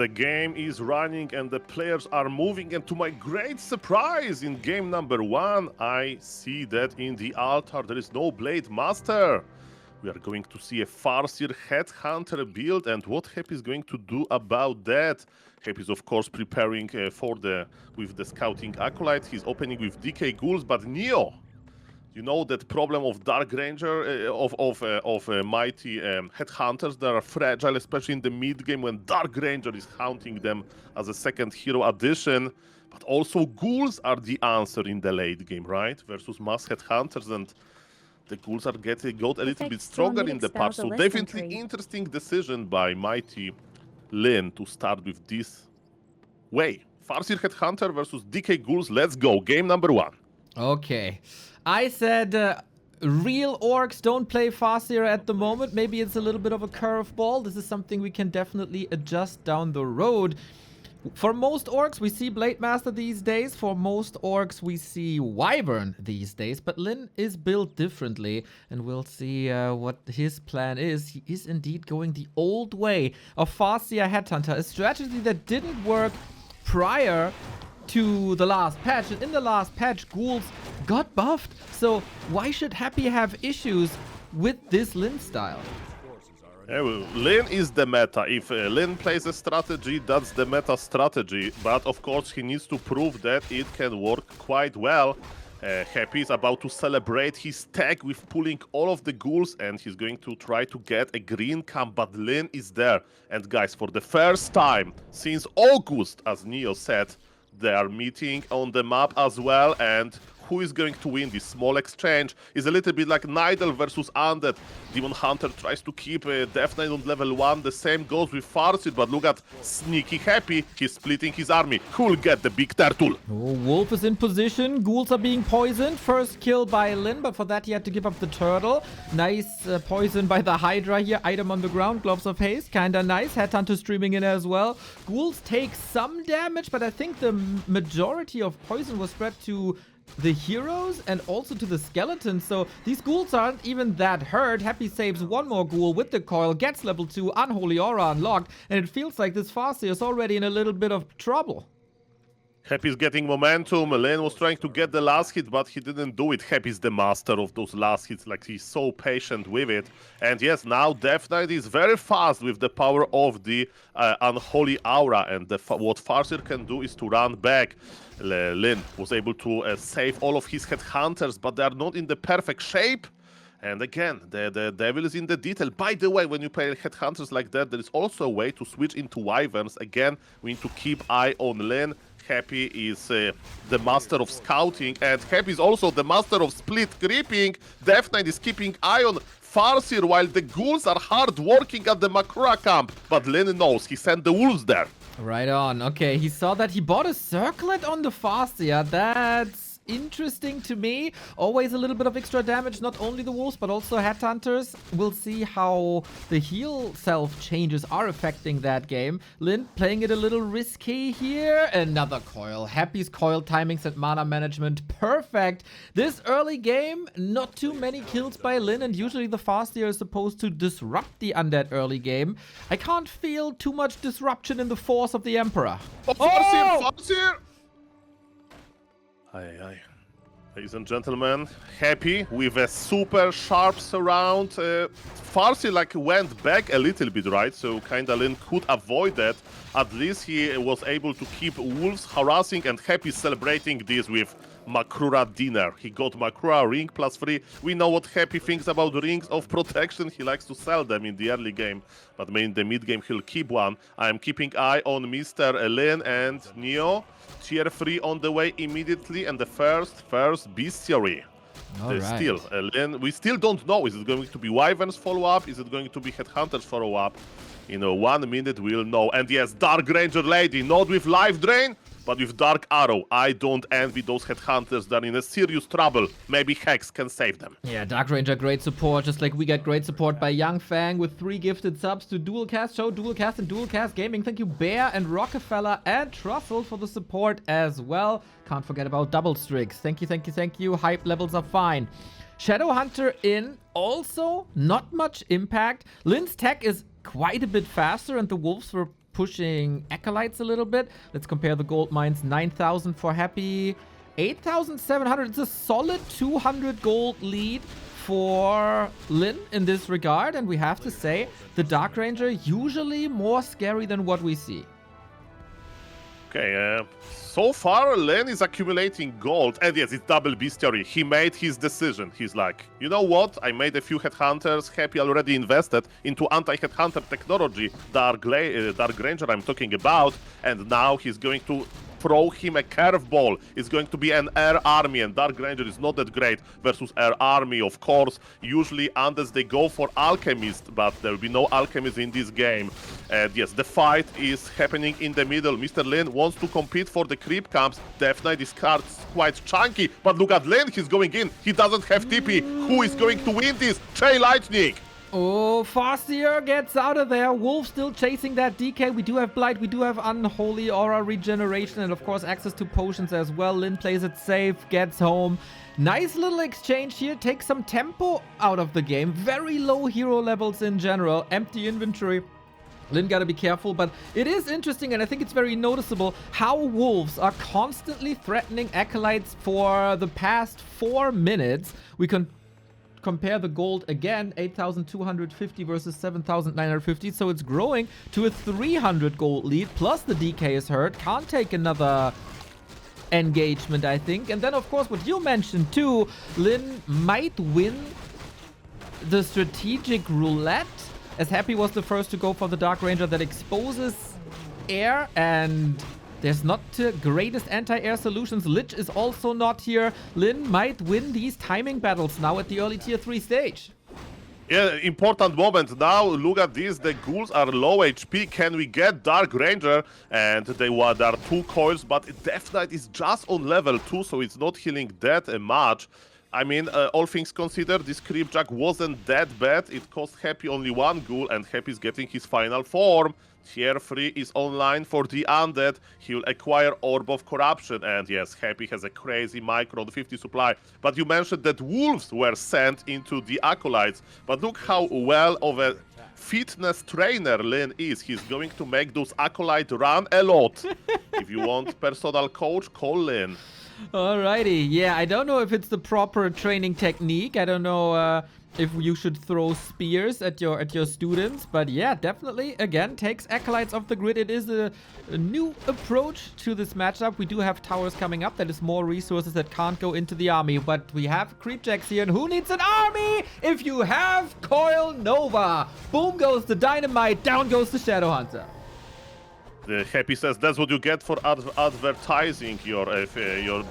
The game is running and the players are moving, and to my great surprise, in game number 1, I see that in the altar there is no Blademaster. We are going to see a Farseer Headhunter build, and what Happy is going to do about that? Happy is of course preparing with the scouting acolyte. He's opening with DK Ghouls, but Neo, you know that problem of Dark Ranger, of mighty headhunters that are fragile, especially in the mid game when Dark Ranger is haunting them as a second hero addition. But also ghouls are the answer in the late game, right? Versus mass headhunters, and the ghouls are got a little bit stronger in the patch. So definitely interesting decision by mighty Lin to start with this way. Farseer Headhunter versus DK Ghouls. Let's go. Game number 1. Okay. I said real orcs don't play Farseer at the moment. Maybe it's a little bit of a curveball. This is something we can definitely adjust down the road. For most orcs, we see Blademaster these days. For most orcs, we see Wyvern these days. But Lin is built differently, and we'll see what his plan is. He is indeed going the old way of Farseer Headhunter, a strategy that didn't work prior to the last patch, and in the last patch ghouls got buffed, so why should Happy have issues with this Lin style? Yeah, well, Lin is the meta. If Lin plays a strategy, that's the meta strategy, but of course he needs to prove that it can work quite well. Happy is about to celebrate his tag with pulling all of the ghouls, and he's going to try to get a green camp, but Lin is there. And guys, for the first time since August, as Neo said, they are meeting on the map as well, and who is going to win this small exchange is a little bit like Nidal versus Undead. Demon Hunter tries to keep Death Knight on level 1, the same goes with Farseer, but look at sneaky Happy, he's splitting his army. Who'll get the big turtle? Oh, Wolf is in position, ghouls are being poisoned. First kill by Lin, but for that he had to give up the turtle. Nice poison by the Hydra here, item on the ground, gloves of haste, kinda nice. Headhunter streaming in as well. Ghouls take some damage, but I think the majority of poison was spread to the heroes and also to the skeletons, so these ghouls aren't even that hurt. Happy saves one more ghoul with the coil, gets level 2, Unholy Aura unlocked, and it feels like this Farseer is already in a little bit of trouble. Happy's getting momentum. Lin was trying to get the last hit, but he didn't do it. Happy's the master of those last hits, like he's so patient with it. And yes, now Death Knight is very fast with the power of the Unholy Aura, and what Farseer can do is to run back. Lin was able to save all of his headhunters, but they are not in the perfect shape. And again, the devil is in the detail. By the way, when you play headhunters like that, there is also a way to switch into wyverns. Again, we need to keep eye on Lin. Happy is the master of scouting, and Happy is also the master of split creeping. Death Knight is keeping eye on Farseer, while the ghouls are hard working at the Makura camp. But Lin knows, he sent the wolves there. Right on. Okay, he saw that he bought a circlet on the Farseer. That's interesting to me. Always a little bit of extra damage, not only the wolves, but also headhunters. We'll see how the heal self changes are affecting that game. Lin playing it a little risky here. Another coil. Happy's coil timings and mana management. Perfect. This early game, not too many kills by Lin, and usually the Farseer is supposed to disrupt the Undead early game. I can't feel too much disruption in the force of the Emperor. Oh, Farseer! Farseer! Aye, aye. Ladies and gentlemen, Happy with a super sharp surround. Farseer like went back a little bit, right? So kinda Lin could avoid that. At least he was able to keep wolves harassing, and Happy celebrating this with Makura dinner. He got Makura ring +3. We know what Happy thinks about rings of protection. He likes to sell them in the early game, but in the mid game he'll keep one. I'm keeping eye on Mr. Lin and Neo. Tier 3 on the way immediately, and the first bestiary. Still, Lin, we still don't know. Is it going to be Wyverns follow-up? Is it going to be Headhunters follow-up? In 1 minute we'll know. And yes, Dark Ranger Lady, not with Life Drain, but with Dark Arrow. I don't envy those Headhunters. They're in a serious trouble. Maybe Hex can save them. Yeah, Dark Ranger, great support. Just like we get great support by Young Fang with 3 gifted subs to Dualcast Show, Dualcast, and Dualcast Gaming. Thank you, Bear and Rockefeller and Truffle for the support as well. Can't forget about Double Strix. Thank you, thank you, thank you. Hype levels are fine. Shadowhunter in, also not much impact. Lin's tech is quite a bit faster, and the wolves were pushing Acolytes a little bit. Let's compare the gold mines. 9,000 for Happy, 8,700. It's a solid 200 gold lead for Lin in this regard. And we have to say, the Dark Ranger usually more scary than what we see. Okay, so far Len is accumulating gold, and yes, it's double bestiary. He made his decision. He's like, you know what? I made a few headhunters. Happy already invested into anti-headhunter technology, Dark Ranger I'm talking about, and now he's going to throw him a curveball. It's going to be an air army, and Dark Ranger is not that great versus air army, of course. Usually, unless they go for alchemist, but there will be no alchemist in this game. And yes, the fight is happening in the middle. Mr. Lin wants to compete for the creep camps. Death Knight is quite chunky, but look at Lin, he's going in. He doesn't have TP. Who is going to win this? Trey Lightning. Oh, Farseer gets out of there. Wolf still chasing that DK. We do have Blight. We do have Unholy Aura regeneration. And, of course, access to potions as well. Lin plays it safe. Gets home. Nice little exchange here. Takes some tempo out of the game. Very low hero levels in general. Empty inventory. Lin gotta be careful, but it is interesting, and I think it's very noticeable how Wolves are constantly threatening Acolytes for the past 4 minutes. We can compare the gold again, 8,250 versus 7,950, so it's growing to a 300 gold lead, plus the DK is hurt. Can't take another engagement, I think. And then, of course, what you mentioned too, Lin might win the strategic roulette, as Happy was the first to go for the Dark Ranger that exposes air, and there's not the greatest anti-air solutions. Lich is also not here. Lin might win these timing battles now at the early tier 3 stage. Yeah, important moment. Now, look at this. The ghouls are low HP. Can we get Dark Ranger? And there are 2 coils, but Death Knight is just on level 2, so it's not healing that much. I mean, all things considered, this Creepjack wasn't that bad. It cost Happy only 1 ghoul, and Happy is getting his final form. Tier 3 is online for the Undead. He'll acquire Orb of Corruption. And yes, Happy has a crazy Micron 50 supply. But you mentioned that Wolves were sent into the Acolytes. But look how well of a fitness trainer Lin is. He's going to make those Acolytes run a lot. If you want personal coach, call Lin. Alrighty, yeah, I don't know if it's the proper training technique. I don't know if you should throw spears at your students, but yeah, definitely, again, takes Acolytes off the grid. It is a new approach to this matchup. We do have towers coming up. That is more resources that can't go into the army, but we have Creepjacks here, and who needs an army if you have Coil Nova? Boom goes the dynamite, down goes the Shadowhunter. Happy says that's what you get for advertising your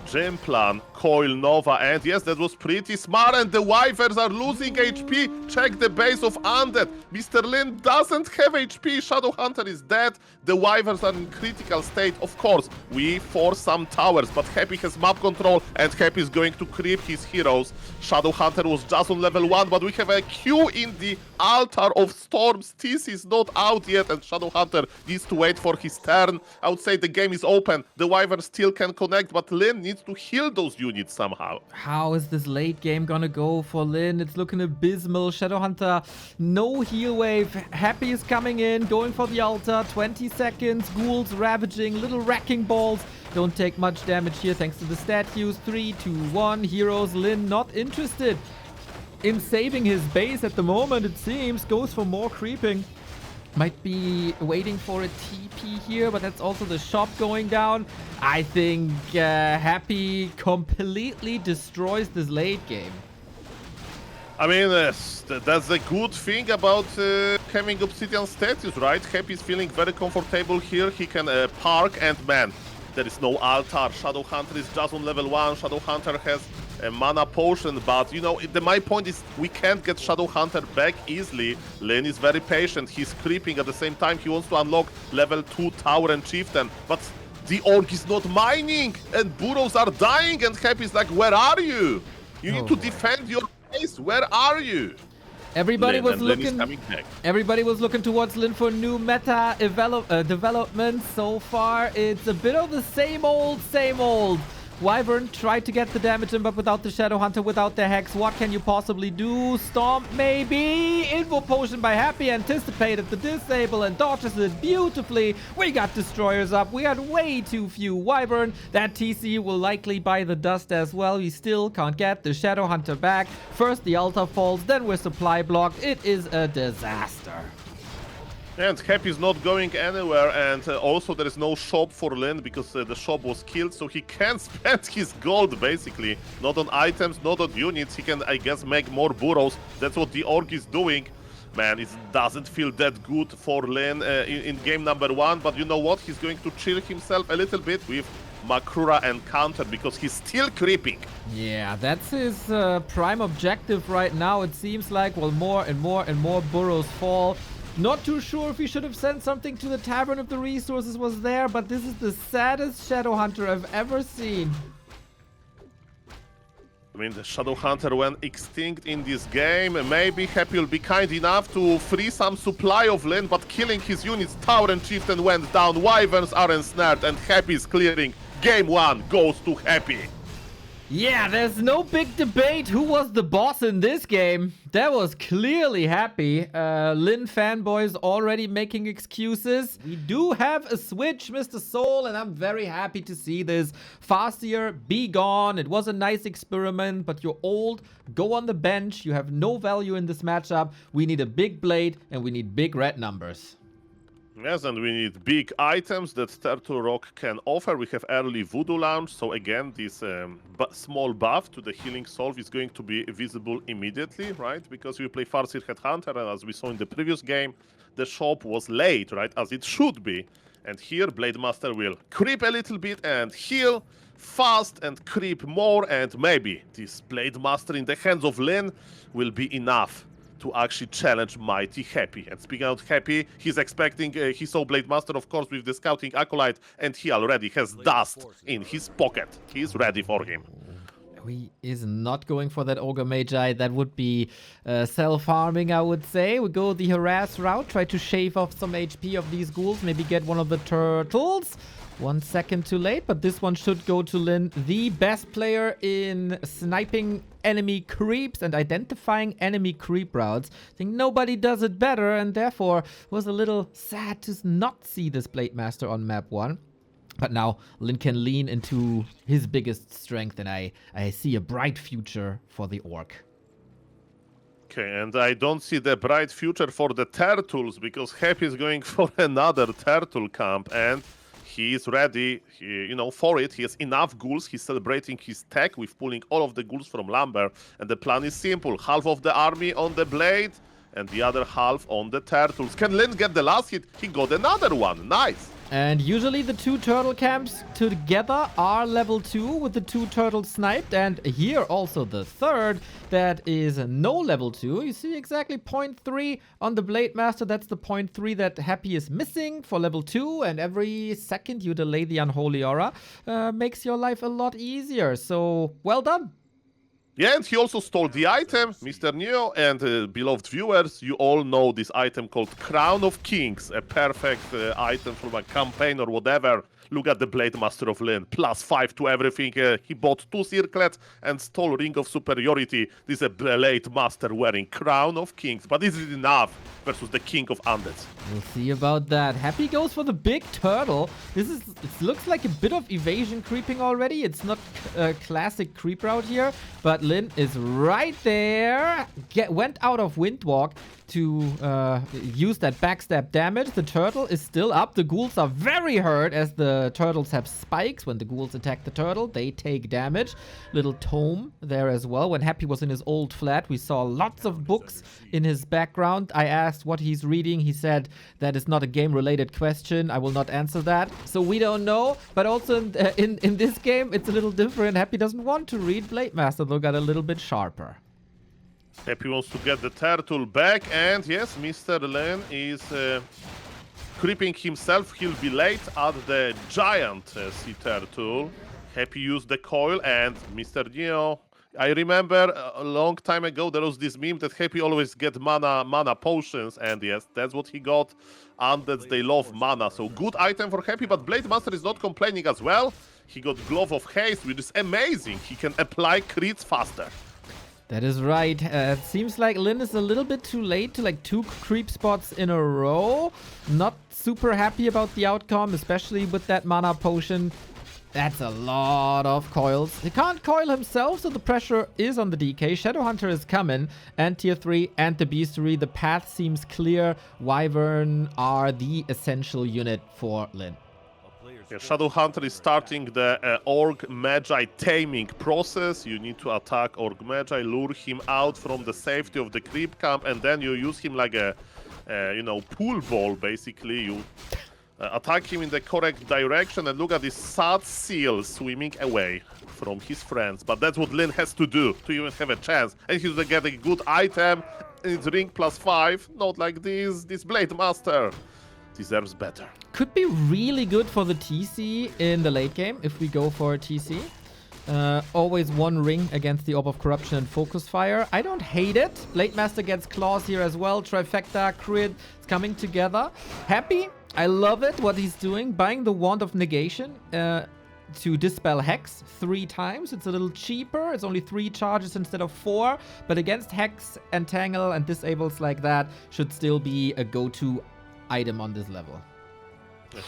gym plan, Coil Nova, and yes, that was pretty smart, and the Wyverns are losing HP. Check the base of Undead. Mr. Lin doesn't have HP. Shadowhunter is dead. The Wyverns are in critical state. Of course, we force some towers, but Happy has map control, and Happy is going to creep his heroes. Shadowhunter was just on level 1, but we have a Q in the Altar of Storms. Tis is not out yet, and Shadowhunter needs to wait for his turn. I would say the game is open. The Wyvern still can connect, but Lin needs to heal those units somehow. How is this late game gonna go for Lin? It's looking abysmal. Shadowhunter, no heal wave. Happy is coming in, going for the altar. 20 seconds. Ghouls ravaging, little wrecking balls. Don't take much damage here thanks to the statues. 3, 2, 1. Heroes. Lin not interested in saving his base at the moment, it seems. Goes for more creeping. Might be waiting for a TP here, but that's also the shop going down. I think Happy completely destroys this late game. I mean, that's the good thing about having Obsidian status, right? Happy is feeling very comfortable here. He can park, and man, there is no altar. Shadowhunter is just on level 1. Shadowhunter has a mana potion, but you know, my point is we can't get Shadowhunter back easily. Lin is very patient. He's creeping at the same time. He wants to unlock level 2 tower and chieftain, but the orc is not mining, and burrows are dying, and Happy is like, where are you? You need to defend your base. Where are you? Everybody was looking towards Lin for new meta development. So far, it's a bit of the same old, Wyvern tried to get the damage in, but without the Shadow Hunter, without the Hex, what can you possibly do? Stomp, maybe? Info Potion by Happy anticipated the disable and dodges it beautifully. We got Destroyers up. We had way too few Wyvern. That TC will likely buy the dust as well. We still can't get the Shadow Hunter back. First the altar falls, then we're supply blocked. It is a disaster. And Happy is not going anywhere, and also there is no shop for Lin because the shop was killed, so he can't spend his gold basically. Not on items, not on units. He can, I guess, make more burrows. That's what the Orc is doing. Man, it doesn't feel that good for Lin in game number 1, but you know what? He's going to chill himself a little bit with Makrura and counter because he's still creeping. Yeah, that's his prime objective right now. It seems like, well, more and more and more burrows fall. Not too sure if he should have sent something to the Tavern if the resources was there, but this is the saddest Shadow Hunter I've ever seen. I mean, the Shadow Hunter went extinct in this game. Maybe Happy will be kind enough to free some supply of Lin, but killing his units, Tower and Chieftain went down, Wyverns are ensnared, and Happy is clearing. Game 1 goes to Happy. Yeah, there's no big debate who was the boss in this game. That was clearly Happy. Lin fanboys already making excuses. We do have a switch, Mr. Soul, and I'm very happy to see this. Farseer, be gone. It was a nice experiment, but you're old. Go on the bench. You have no value in this matchup. We need a big blade, and we need big red numbers. Yes, and we need big items that Turtle Rock can offer. We have early Voodoo Launch, so again, this small buff to the healing solve is going to be visible immediately, right? Because we play Farseer Headhunter, and as we saw in the previous game, the shop was late, right? As it should be. And here, Blademaster will creep a little bit and heal fast and creep more, and maybe this Blademaster in the hands of Lin will be enough to actually challenge mighty Happy. And speaking of Happy, he's expecting, he saw Blademaster, of course, with the Scouting Acolyte, and he already has dust in his pocket. He's ready for him. He is not going for that Ogre Magi. That would be self-harming, I would say. We go the harass route, try to shave off some HP of these ghouls, maybe get one of the turtles. 1 second too late, but this one should go to Lin, the best player in sniping enemy creeps and identifying enemy creep routes. I think nobody does it better, and therefore was a little sad to not see this Blademaster on map 1. But now Lin can lean into his biggest strength, and I see a bright future for the Orc. Okay, and I don't see the bright future for the turtles because Happy is going for another turtle camp, and he is ready, for it. He has enough ghouls. He's celebrating his tech with pulling all of the ghouls from Lumber. And the plan is simple. Half of the army on the blade and the other half on the turtles. Can Lin get the last hit? He got another one. Nice. And usually the 2 turtle camps together are level 2 with the 2 turtles sniped. And here also the third that is no level 2. You see exactly 0.3 on the Blademaster. That's the 0.3 that Happy is missing for level 2. And every second you delay the Unholy Aura makes your life a lot easier. So well done. Yeah, and he also stole the item, Mr. Neo, and beloved viewers, you all know this item called Crown of Kings, a perfect item from a campaign or whatever. Look at the Blademaster of Lin, +5 to everything. He bought 2 circlets and stole Ring of Superiority. This is a Blademaster wearing Crown of Kings, but is it enough versus the King of Undead? We'll see about that. Happy goes for the big turtle. It looks like a bit of evasion creeping already. It's not a classic creep route here, but Lin is right there. Went out of Windwalk to use that backstab damage. The turtle is still up. The ghouls are very hurt as the turtles have spikes. When the ghouls attack the turtle, they take damage. Little tome there as well. When Happy was in his old flat, we saw lots of books in his background. I asked what he's reading. He said that is not a game-related question. I will not answer that. So we don't know. But also in this game, it's a little different. Happy doesn't want to read. Blademaster, though, got a little bit sharper. Happy wants to get the turtle back, and yes, Mr. Lin is creeping himself. He'll be late at the giant sea turtle. Happy used the coil, and Mr. Neo. I remember a long time ago there was this meme that Happy always get mana potions, and yes, that's what he got. Undeads, they love mana, so good item for Happy, but Blademaster is not complaining as well. He got Glove of Haste, which is amazing. He can apply crits faster. That is right. It seems like Lin is a little bit too late to like 2 creep spots in a row. Not super happy about the outcome, especially with that mana potion. That's a lot of coils. He can't coil himself, so the pressure is on the DK. Shadowhunter is coming, and tier 3 and the Beastery. The path seems clear. Wyvern are the essential unit for Lin. Yeah, Shadowhunter is starting the Orc Magi taming process. You need to attack Orc Magi, lure him out from the safety of the creep camp, and then you use him like a, pool ball, basically. You attack him in the correct direction, and look at this sad seal swimming away from his friends. But that's what Lin has to do to even have a chance. And he's gonna get a good item, and it's ring +5. Not like this. This Blademaster deserves better. Could be really good for the TC in the late game if we go for a TC. Always 1 ring against the Orb of Corruption and Focus Fire. I don't hate it. Blademaster gets claws here as well. Trifecta, crit, it's coming together. Happy. I love it, what he's doing. Buying the Wand of Negation to dispel Hex 3 times. It's a little cheaper. It's only 3 charges instead of 4. But against Hex, Entangle, and Disables like that, should still be a go-to item on this level.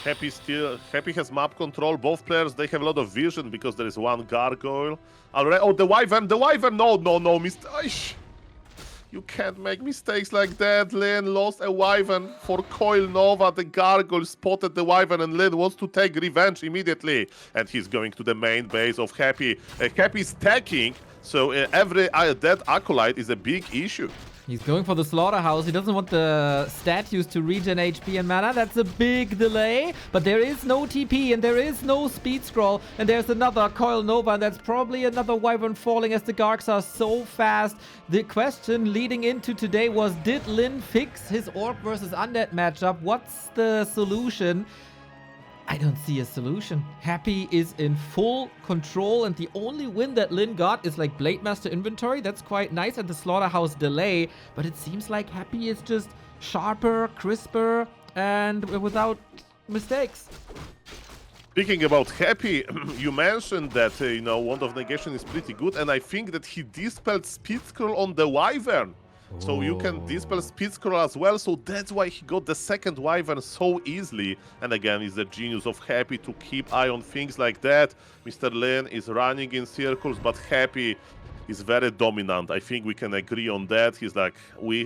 Happy has map control. Both players, they have a lot of vision because there is 1 gargoyle. Oh, the Wyvern, no, Mr. You can't make mistakes like that. Lin lost a Wyvern for Coil Nova. The gargoyle spotted the Wyvern, and Lin wants to take revenge immediately. And he's going to the main base of Happy. Happy is stacking, so every dead Acolyte is a big issue. He's going for the Slaughterhouse. He doesn't want the statues to regen HP and mana. That's a big delay. But there is no TP and there is no speed scroll. And there's another Coil Nova. And that's probably another Wyvern falling as the Gargs are so fast. The question leading into today was, did Lin fix his Orc versus Undead matchup? What's the solution? I don't see a solution. Happy is in full control, and the only win that Lin got is like Blademaster inventory. That's quite nice, and the Slaughterhouse delay. But it seems like Happy is just sharper, crisper, and without mistakes. Speaking about Happy, you mentioned that, Wand of Negation is pretty good, and I think that he dispelled Speed Scroll on the Wyvern. So you can dispel Speed Scroll as well, so that's why he got the second Wyvern so easily. And again, it's the genius of Happy to keep eye on things like that. Mr. Lin is running in circles, but Happy is very dominant. I think we can agree on that. He's like,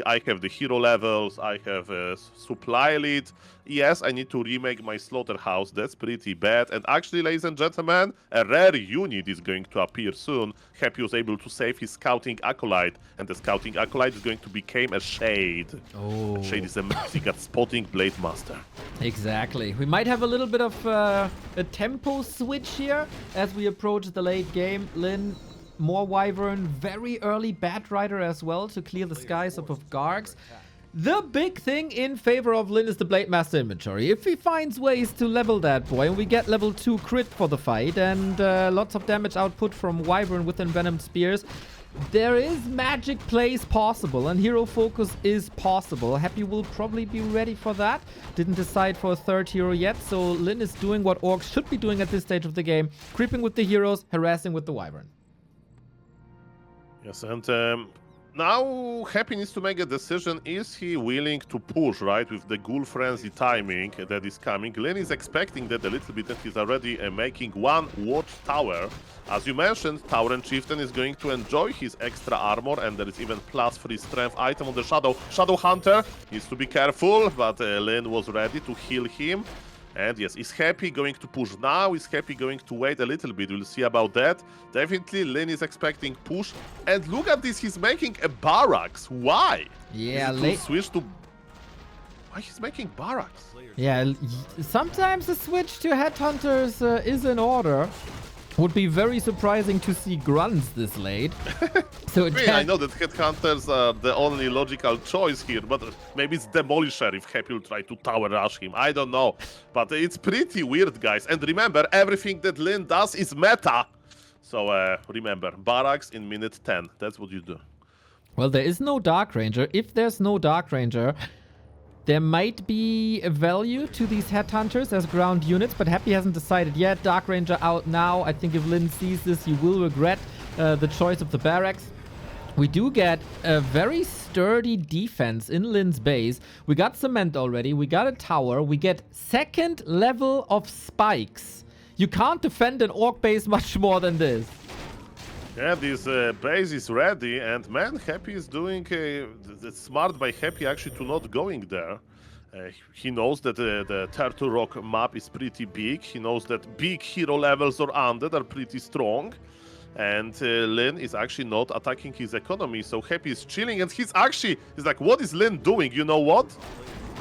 I have the hero levels, I have a supply lead. Yes, I need to remake my Slaughterhouse. That's pretty bad. And actually, ladies and gentlemen, a rare unit is going to appear soon. Happy was able to save his Scouting Acolyte, and the Scouting Acolyte is going to become a Shade. Oh. Shade is amazing at spotting Blademaster. Exactly. We might have a little bit of a tempo switch here as we approach the late game. Lin, more Wyvern, very early Bat Rider as well to clear the skies up of Gargs. The big thing in favor of Lin is the Blademaster inventory. If he finds ways to level that boy, and we get level 2 crit for the fight, and lots of damage output from Wyvern with Envenomed Spears, there is magic plays possible, and hero focus is possible. Happy will probably be ready for that. Didn't decide for a 3rd hero yet, so Lin is doing what Orcs should be doing at this stage of the game, creeping with the heroes, harassing with the Wyvern. Yes, and now Happy needs to make a decision. Is he willing to push, right, with the Ghoul Frenzy timing that is coming? Lin is expecting that a little bit, and he's already making 1 Watchtower. As you mentioned, Tauren Chieftain is going to enjoy his extra armor, and there is even +3 strength item on the Shadow. Shadow Hunter needs to be careful, but Lin was ready to heal him. And yes, is Happy going to push now? Is Happy going to wait a little bit? We'll see about that. Definitely, Lin is expecting push. And look at this, he's making a barracks. Why? Yeah, switch to... Why he's making barracks? Yeah, sometimes the switch to Headhunters is in order. Would be very surprising to see grunts this late. So I know that Headhunters are the only logical choice here, but maybe it's Demolisher if Happy will try to tower rush him. I don't know. But it's pretty weird, guys. And remember, everything that Lin does is meta. So remember, barracks in minute 10. That's what you do. Well, there is no Dark Ranger. If there's no Dark Ranger, There might be a value to these headhunters as ground units, but Happy hasn't decided yet. Dark Ranger out now. I think if Lin sees this, you will regret the choice of the barracks. We do get a very sturdy defense in Lin's base. We got cement already. We got a tower. We get second level of spikes. You can't defend an orc base much more than this. Yeah, this base is ready, and man, Happy is doing it's smart by Happy actually to not going there. He knows that the Turtle Rock map is pretty big. He knows that big hero levels or Undead are pretty strong. And Lin is actually not attacking his economy, so Happy is chilling, and he's like, what is Lin doing? You know what?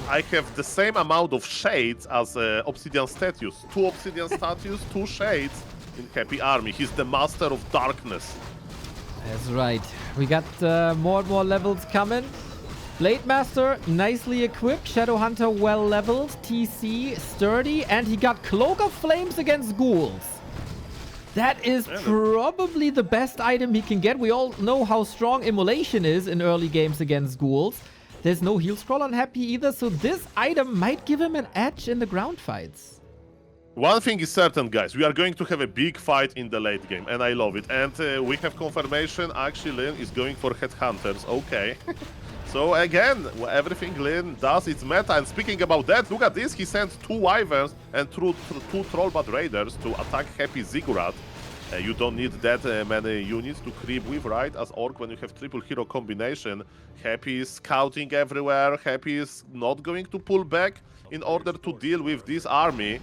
I have the same amount of shades as Obsidian statues. 2 Obsidian statues, 2 shades in Happy army. He's the master of darkness. That's right. We got more and more levels coming. Blademaster, nicely equipped. Shadowhunter, well leveled. TC, sturdy. And he got Cloak of Flames against ghouls. That is probably the best item he can get. We all know how strong Immolation is in early games against ghouls. There's no heal scroll on Happy either, so this item might give him an edge in the ground fights. One thing is certain, guys. We are going to have a big fight in the late game, and I love it. And we have confirmation, actually, Lin is going for headhunters. Okay. So again, everything Lin does, it's meta. And speaking about that, look at this. He sent 2 Wyverns and 2 Trollbat Raiders to attack Happy Ziggurat. You don't need that many units to creep with, right? As Orc, when you have triple hero combination, Happy is scouting everywhere. Happy is not going to pull back in order to deal with this army.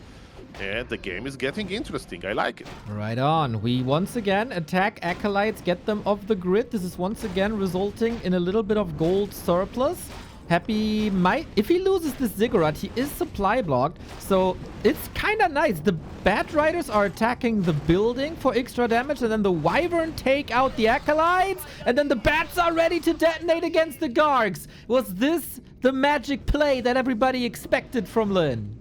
And the game is getting interesting. I like it. Right on. We once again attack Acolytes, get them off the grid. This is once again resulting in a little bit of gold surplus. Happy might... If he loses this Ziggurat, he is supply blocked. So it's kind of nice. The Bat Riders are attacking the building for extra damage. And then the Wyvern take out the Acolytes. And then the Bats are ready to detonate against the Gargs. Was this the magic play that everybody expected from Lin?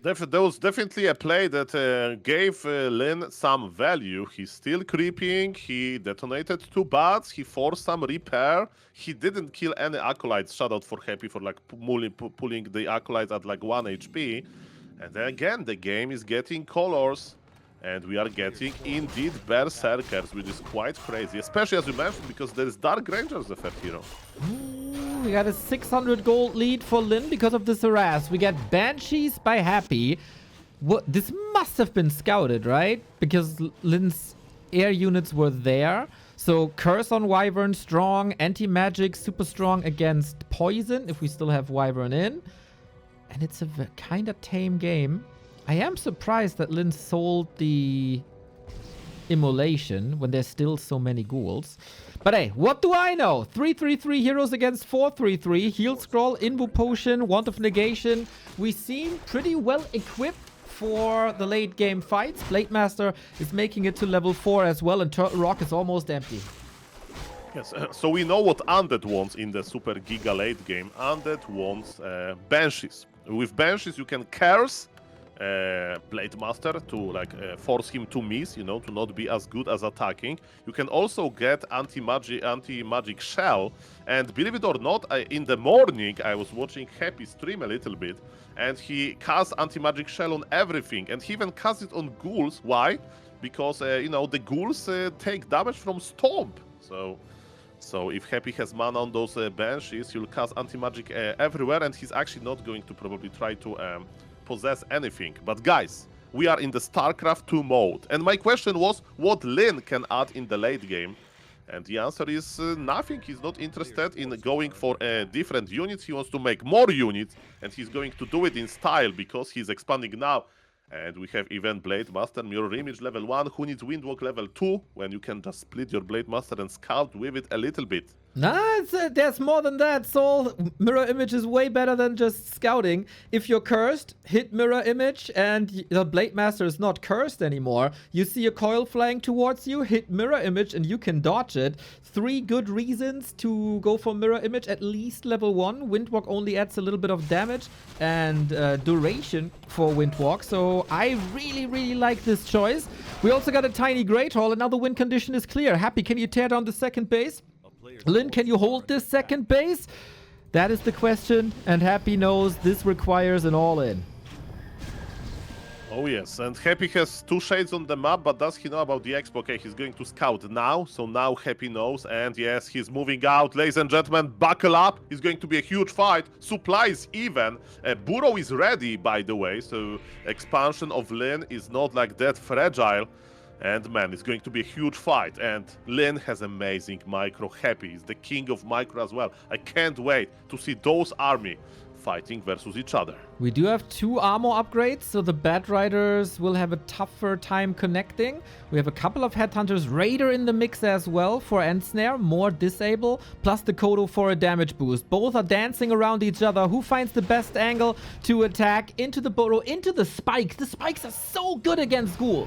There was definitely a play that gave Lin some value. He's still creeping. He detonated 2 bats. He forced some repair. He didn't kill any acolytes. Shout out for Happy for like pulling the acolytes at like 1 HP. And then again, the game is getting colors. And we are getting indeed Berserkers, which is quite crazy. Especially as you mentioned, because there is Dark Rangers, the third hero. We got a 600 gold lead for Lin because of this harass. We get Banshees by Happy. This must have been scouted, right? Because Lin's air units were there. So Curse on Wyvern, strong. Anti-magic, super strong against poison, if we still have Wyvern in. And it's a kind of tame game. I am surprised that Lin sold the Immolation when there's still so many ghouls. But hey, what do I know? 3-3-3 heroes against 4-3-3. Heal Scroll, Invu Potion, Wand of Negation. We seem pretty well equipped for the late game fights. Blademaster is making it to level 4 as well, and Turtle Rock is almost empty. Yes, so we know what Undead wants in the Super Giga late game. Undead wants Banshees. With Banshees you can curse Blademaster to like force him to miss, you know, to not be as good as attacking. You can also get anti-magic shell, and believe it or not, in the morning I was watching Happy stream a little bit, and he casts anti-magic shell on everything, and he even casts it on ghouls. Why? Because you know, the ghouls take damage from Stomp. So if Happy has mana on those Banshees, he'll cast anti-magic everywhere, and he's actually not going to probably try to possess anything. But guys, we are in the StarCraft 2 mode, and my question was what Lin can add in the late game, and the answer is nothing. He's not interested in going for different units. He wants to make more units, and he's going to do it in style because he's expanding now. And we have even Blademaster Mirror Image level 1. Who needs Windwalk level 2 when you can just split your Blademaster and scout with it a little bit? Nah, there's more than that, Soul. Mirror Image is way better than just scouting. If you're cursed, hit Mirror Image, and the Blademaster is not cursed anymore. You see a coil flying towards you, hit Mirror Image, and you can dodge it. 3 good reasons to go for Mirror Image, at least level 1. Windwalk only adds a little bit of damage and duration for Windwalk, so I really, really like this choice. We also got a tiny Great Hall, and now the win condition is clear. Happy, can you tear down the second base? Lin, can you hold this second base? That is the question, and Happy knows this requires an all-in. Oh yes, and Happy has 2 shades on the map, but does he know about the expo? Okay, he's going to scout now, so now Happy knows, and yes, he's moving out. Ladies and gentlemen, buckle up. It's going to be a huge fight. Supplies even. Burrow is ready, by the way, so expansion of Lin is not like that fragile. And man, it's going to be a huge fight, and Lin has amazing micro. Happy is the king of micro as well. I can't wait to see those army fighting versus each other. We do have 2 armor upgrades, so the Bat Riders will have a tougher time connecting. We have a couple of Headhunters, Raider in the mix as well for Ensnare, more disable, plus the Kodo for a damage boost. Both are dancing around each other. Who finds the best angle to attack? Into the Burrow, into the spikes. The spikes are so good against ghouls.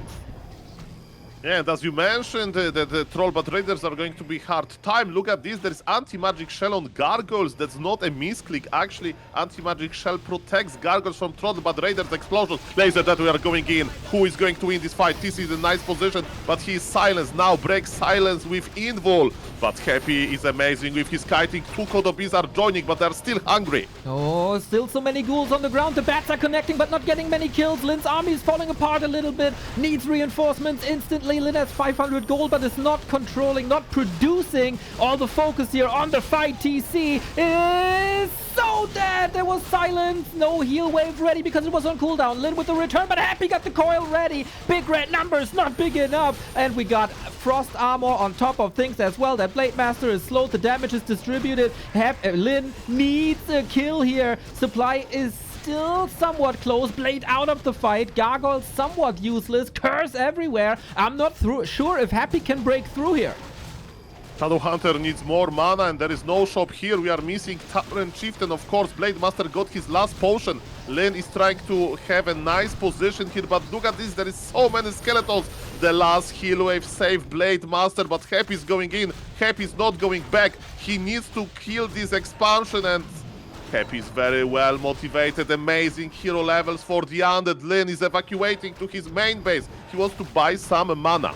Yeah, and as you mentioned, the Troll Bat Raiders are going to be hard time. Look at this, there is Anti-Magic Shell on Gargoyles. That's not a misclick. Actually, Anti-Magic Shell protects Gargoyles from Troll Bat Raiders explosions. Laser that we are going in. Who is going to win this fight? This is a nice position, but he is silenced. Now breaks silence with Invul. But Happy is amazing with his kiting. 2 Kodobis are joining, but they're still hungry. Oh, still so many ghouls on the ground. The bats are connecting, but not getting many kills. Lin's army is falling apart a little bit. Needs reinforcements instantly. Lin has 500 gold, but is not controlling, not producing. All the focus here on the fight. TC is so dead. There was silence. No heal wave ready because it was on cooldown. Lin with the return, but Happy got the coil ready. Big red numbers, not big enough. And we got frost armor on top of things as well. That Blademaster is slowed. The damage is distributed. Lin needs a kill here. Supply is still somewhat close. Blade out of the fight. Gargoyle somewhat useless. Curse everywhere. I'm not sure if Happy can break through here. Shadowhunter needs more mana, and there is no shop here. We are missing Tyrant Chieftain, of course. Blademaster got his last potion. Lin is trying to have a nice position here, but look at this, there is so many skeletons. The last heal wave saved Blademaster, but Happy is going in. Happy is not going back. He needs to kill this expansion, and Happy is very well motivated. Amazing hero levels for the Undead. Lin is evacuating to his main base. He wants to buy some mana.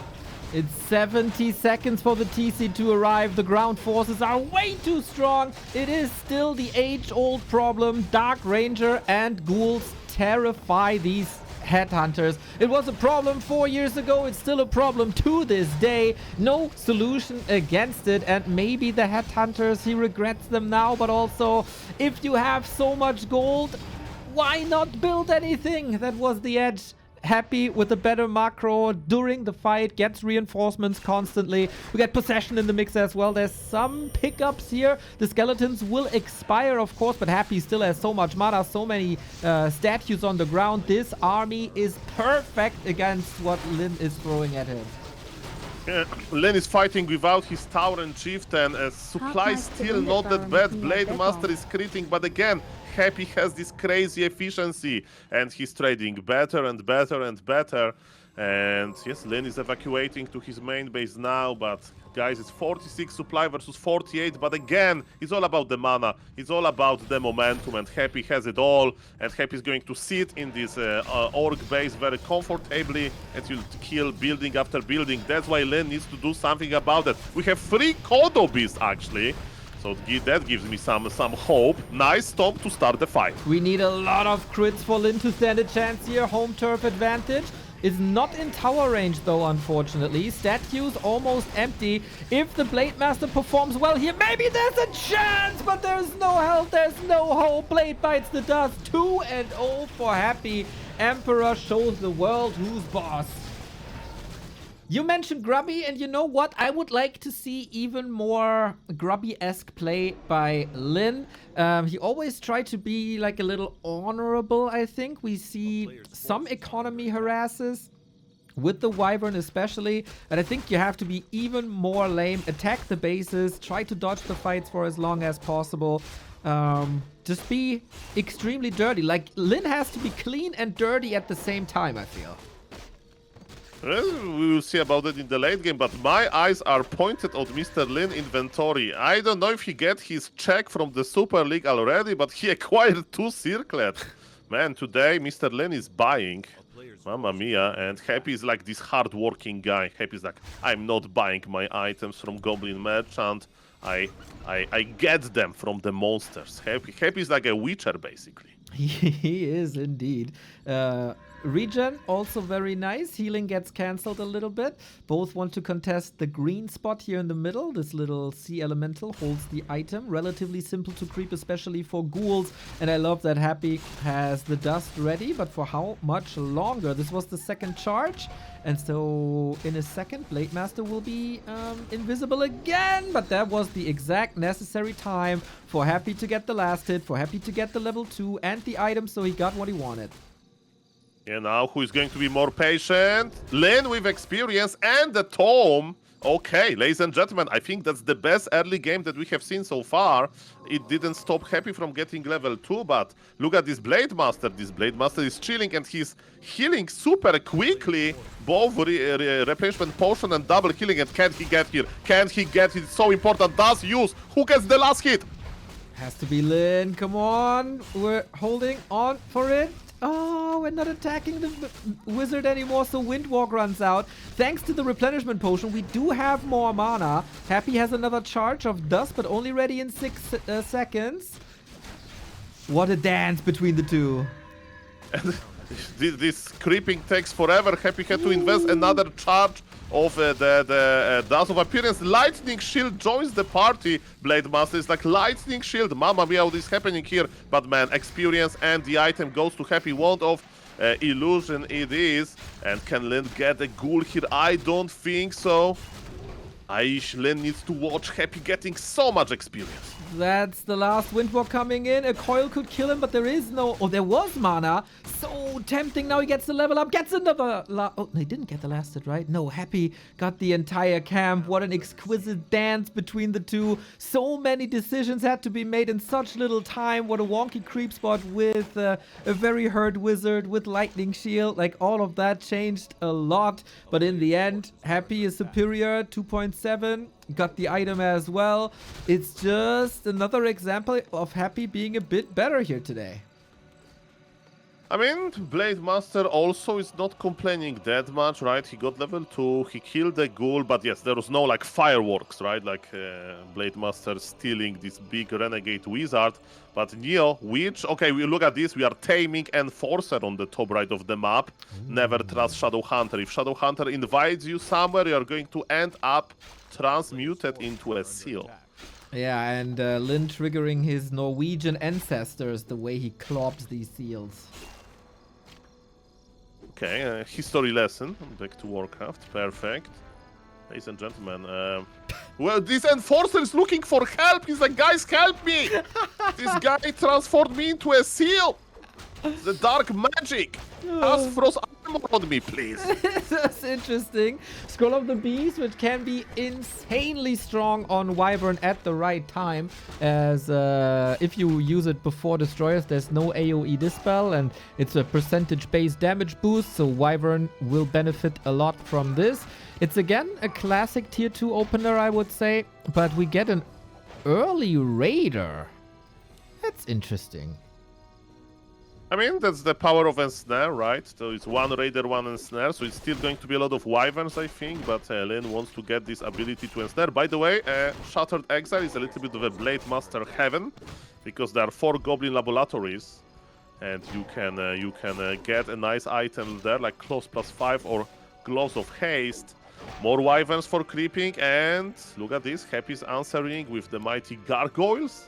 It's 70 seconds for the TC to arrive. The ground forces are way too strong. It is still the age-old problem. Dark Ranger and ghouls terrify these Headhunters. It was a problem 4 years ago. It's still a problem to this day. No solution against it. And maybe the Headhunters, he regrets them now. But also, if you have so much gold, why not build anything? That was the edge. Happy with a better macro during the fight, gets reinforcements constantly. We get possession in the mix as well. There's some pickups here. The skeletons will expire, of course, but Happy still has so much mana, so many statues on the ground. This army is perfect against what Lin is throwing at him. Lin is fighting without his tower and chieftain. Supply still not that bad. Blademaster is critting, but again, Happy has this crazy efficiency, and he's trading better and better and better. And yes, Lin is evacuating to his main base now, but guys, it's 46 supply versus 48. But again, it's all about the mana. It's all about the momentum, and Happy has it all. And Happy is going to sit in this orc base very comfortably and will kill building after building. That's why Lin needs to do something about it. We have 3 Kodo beasts actually. So that gives me some hope. Nice stomp to start the fight. We need a lot of crits for Lin to stand a chance here. Home turf advantage is not in tower range though, unfortunately. Statues almost empty. If the Blademaster performs well here, maybe there's a chance, but there's no help, there's no hope. Blade bites the dust. 2-0 for Happy. Emperor shows the world who's boss. You mentioned Grubby, and you know what? I would like to see even more Grubby-esque play by Lin. He always tried to be like a little honorable, I think. We see some economy harasses with the Wyvern especially, and I think you have to be even more lame. Attack the bases, try to dodge the fights for as long as possible. Just be extremely dirty. Like, Lin has to be clean and dirty at the same time, I feel. Well, we will see about it in the late game, but my eyes are pointed on Mr. Lin inventory. I don't know if he get his check from the Super League already, but he acquired 2 circlets. Man, today Mr. Lin is buying. Mamma mia, and Happy is like this hard-working guy. Happy is like, I'm not buying my items from Goblin Merchant. I get them from the monsters. Happy is like a witcher, basically. He is indeed. Regen, also very nice. Healing gets cancelled a little bit. Both want to contest the green spot here in the middle. This little sea elemental holds the item. Relatively simple to creep, especially for ghouls. And I love that Happy has the dust ready, but for how much longer? This was the second charge. And so in a second, Blademaster will be invisible again. But that was the exact necessary time for Happy to get the last hit, for Happy to get the level 2 and the item, so he got what he wanted. Yeah, now who is going to be more patient? Lin with experience and the tome. Okay, ladies and gentlemen, I think that's the best early game that we have seen so far. It didn't stop Happy from getting level 2, but look at this Blademaster. This Blademaster is chilling and he's healing super quickly. Both replenishment potion and double healing. And can he get here? Can he get it? It's so important. Does use. Who gets the last hit? Has to be Lin. Come on. We're holding on for it. Oh, we're not attacking the wizard anymore, so Windwalk runs out. Thanks to the replenishment potion, we do have more mana. Happy has another charge of dust, but only ready in 6 seconds. What a dance between the two. This creeping takes forever. Happy had to invest another charge of the Dance of Appearance. Lightning Shield joins the party. Blademaster is like Lightning Shield. Mamma mia, what is happening here? But man, experience and the item goes to Happy. Wand of Illusion it is. And can Lin get a ghoul here? I don't think so. Lin needs to watch Happy getting so much experience. That's the last Windwalk coming in. A coil could kill him, but there is no... Oh, there was mana. So tempting. Now he gets the level up. Gets another... Oh, they didn't get the last hit, right? No, Happy got the entire camp. What an exquisite dance between the two. So many decisions had to be made in such little time. What a wonky creep spot with a very hurt wizard, with lightning shield. Like, all of that changed a lot. But in the end, Happy is superior. 2.7. Got the item as well. It's just another example of Happy being a bit better here today. I mean, Blademaster also is not complaining that much, right? He got level 2, he killed the ghoul, but yes, there was no like fireworks, right? Like Blademaster stealing this big renegade wizard. But Neo, Witch, okay, we look at this, we are taming Enforcer on the top right of the map. Never trust Shadow Hunter. If Shadow Hunter invites you somewhere, you are going to end up transmuted into a seal. Yeah, and Lin triggering his Norwegian ancestors the way he clops these seals. Okay, history lesson. Back to Warcraft. Perfect. Ladies and gentlemen, well, this Enforcer is looking for help. He's like, guys, help me! This guy transformed me into a seal! The dark magic! Cast frost armor on me, please! That's interesting. Scroll of the Beast, which can be insanely strong on Wyvern at the right time, as if you use it before Destroyers, there's no AoE dispel, and it's a percentage-based damage boost, so Wyvern will benefit a lot from this. It's again a classic tier 2 opener, I would say, but we get an early Raider. That's interesting. I mean, that's the power of Ensnare, right? So it's one Raider, one Ensnare, so it's still going to be a lot of Wyverns, I think, but Lin wants to get this ability to Ensnare. By the way, Shattered Exile is a little bit of a Blademaster heaven, because there are 4 Goblin Laboratories, and you can get a nice item there, like Close +5 or Gloves of Haste. More Wyverns for creeping, and look at this, Happy's answering with the mighty Gargoyles.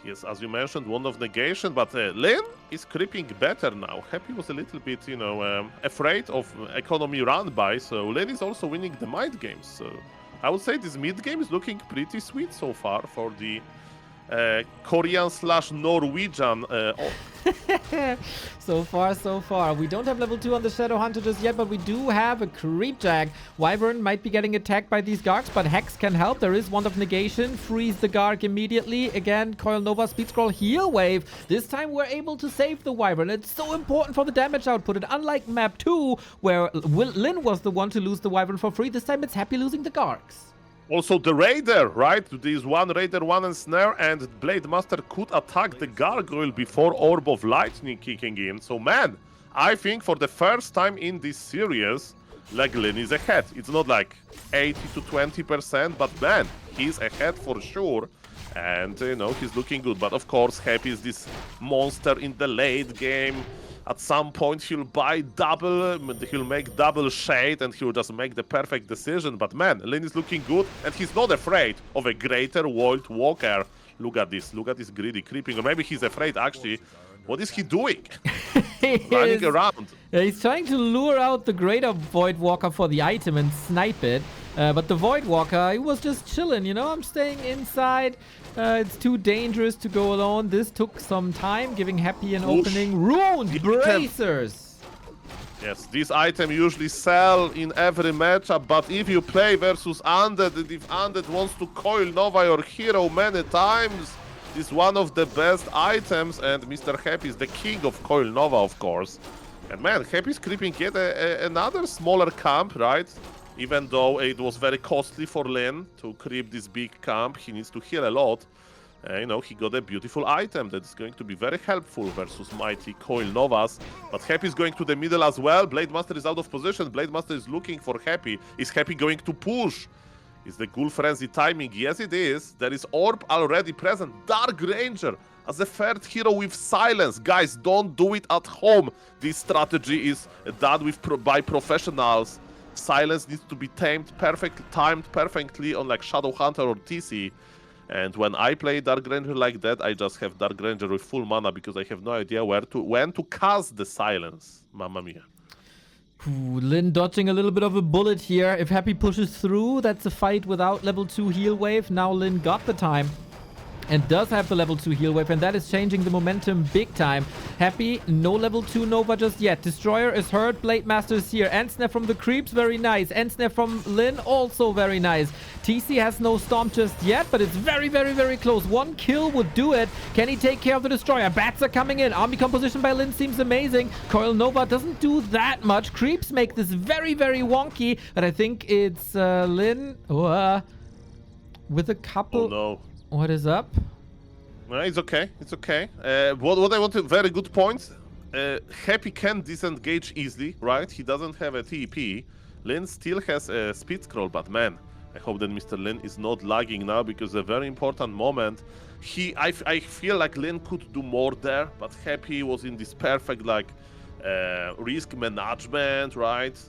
Yes, as you mentioned, Wand of Negation, but Lin is creeping better now. Happy was a little bit, you know, afraid of economy run by, so Lin is also winning the mid games. So I would say this mid game is looking pretty sweet so far for the Korean/Norwegian. So far, so far. We don't have level 2 on the Shadow Hunter just yet, but we do have a Creep Jag. Wyvern might be getting attacked by these Gargs, but Hex can help. There is Wand of Negation. Freeze the Garg immediately. Again, Coil Nova, Speed Scroll, Heal Wave. This time we're able to save the Wyvern. It's so important for the damage output. And unlike map 2, where Lin was the one to lose the Wyvern for free, this time it's Happy losing the Gargs. Also the Raider, right? This one Raider, one Ensnare, and Blademaster could attack the Gargoyle before Orb of Lightning kicking in. So man, I think for the first time in this series, like Lin is ahead. It's not like 80 to 20%, but man, he's ahead for sure. And, you know, he's looking good. But of course, Happy is this monster in the late game. At some point, he'll buy double, he'll make double shade, and he'll just make the perfect decision. But man, Lin is looking good, and he's not afraid of a greater World Walker. Look at this greedy creeping. Or maybe he's afraid, actually. What is he doing? Running around. He's trying to lure out the greater Void Walker for the item and snipe it. But the Void Walker, he was just chilling, you know? I'm staying inside. It's too dangerous to go alone. This took some time, giving Happy an opening. Ruined Bracers! Yes, this item usually sell in every matchup, but if you play versus Undead, and if Undead wants to coil Nova your hero many times, this is one of the best items, and Mr. Happy is the king of coil Nova, of course. And man, Happy is creeping yet another smaller camp, right? Even though it was very costly for Lin to creep this big camp, he needs to heal a lot. You know, he got a beautiful item that is going to be very helpful versus mighty Coil Novas. But Happy is going to the middle as well. Blademaster is out of position. Blademaster is looking for Happy. Is Happy going to push? Is the Ghoul Frenzy timing? Yes, it is. There is Orb already present. Dark Ranger as a third hero with silence. Guys, don't do it at home. This strategy is done by professionals. Silence needs to be timed perfectly on like Shadow Hunter or TC. And when I play Dark Ranger like that, I just have Dark Ranger with full mana because I have no idea when to cast the silence. Mamma mia. Ooh, Lin dodging a little bit of a bullet here. If Happy pushes through, that's a fight without level 2 heal wave. Now Lin got the time and does have the level 2 heal wave, and that is changing the momentum big time. Happy, no level 2 Nova just yet. Destroyer is hurt, Blademaster is here. End-snap from the creeps, very nice. End-snap from Lin, also very nice. TC has no Stomp just yet, but it's very, very, very close. One kill would do it. Can he take care of the Destroyer? Bats are coming in. Army composition by Lin seems amazing. Coil Nova doesn't do that much. Creeps make this very, very wonky, but I think it's Lin with a couple... Oh no. What is up? No, it's okay. It's okay. What I wanted, very good point. Happy can disengage easily, right? He doesn't have a TP. Lin still has a speed scroll, but man, I hope that Mr. Lin is not lagging now because a very important moment. I feel like Lin could do more there, but Happy was in this perfect like risk management, right?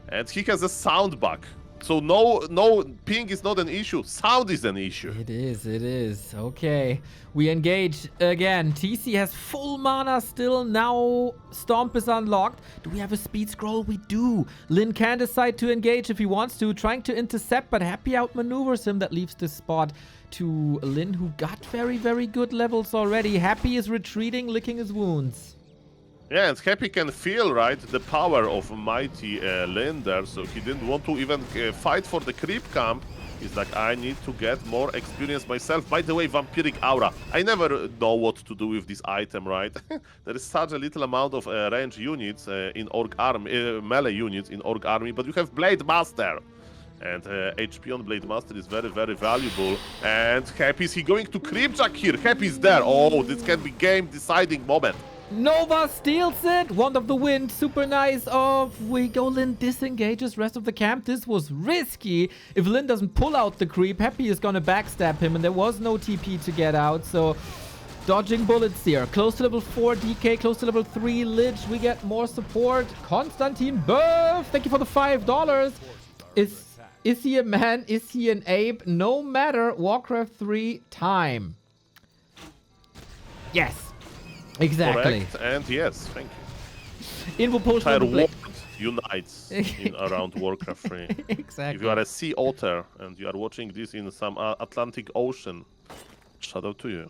And he has a sound bug. So no, ping is not an issue. Sound is an issue. It is. Okay. We engage again. TC has full mana still. Now Stomp is unlocked. Do we have a speed scroll? We do. Lin can decide to engage if he wants to. Trying to intercept, but Happy outmaneuvers him. That leaves this spot to Lin, who got very, very good levels already. Happy is retreating, licking his wounds. Yeah, and Happy can feel, right, the power of mighty Lin there, so he didn't want to even fight for the creep camp. He's like, I need to get more experience myself. By the way, Vampiric Aura. I never know what to do with this item, right? There is such a little amount of range units in Orc Army, melee units in Orc Army, but you have Blademaster. And HP on Blademaster is very, very valuable. And Happy, is he going to creep jack here? Happy's there. Oh, this can be game-deciding moment. Nova steals it. Wand of the Wind, super nice. Off we go. Lin disengages rest of the camp. This was risky. If Lin doesn't pull out the creep, Happy is gonna backstab him, and there was no TP to get out. So dodging bullets here. Close to level 4 DK, close to level 3 Lich. We get more support. Constantine Bo5, thank you for the $5. Is he a man? Is he an ape? No matter. Warcraft 3 time. Yes. Exactly. Correct, and yes, thank you. Info post Entire world unites around Warcraft 3. Exactly. If you are a sea otter and you are watching this in some Atlantic Ocean, shout out to you.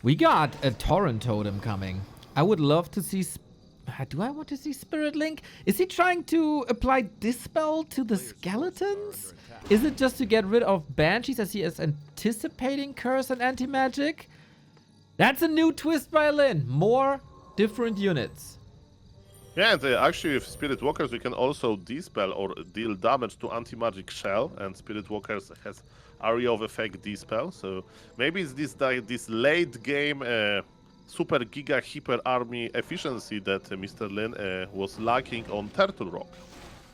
We got a Torrent Totem coming. I would love to see... Do I want to see Spirit Link? Is he trying to apply Dispel to the skeletons? Is it just to get rid of Banshees as he is anticipating Curse and Anti-Magic? That's a new twist by Lin. More different units. Yeah, and actually with Spirit Walkers we can also Dispel or deal damage to Anti-Magic Shell, and Spirit Walkers has Area of Effect Dispel, so maybe it's this late game super giga hyper army efficiency that Mr. Lin was lacking on Turtle Rock.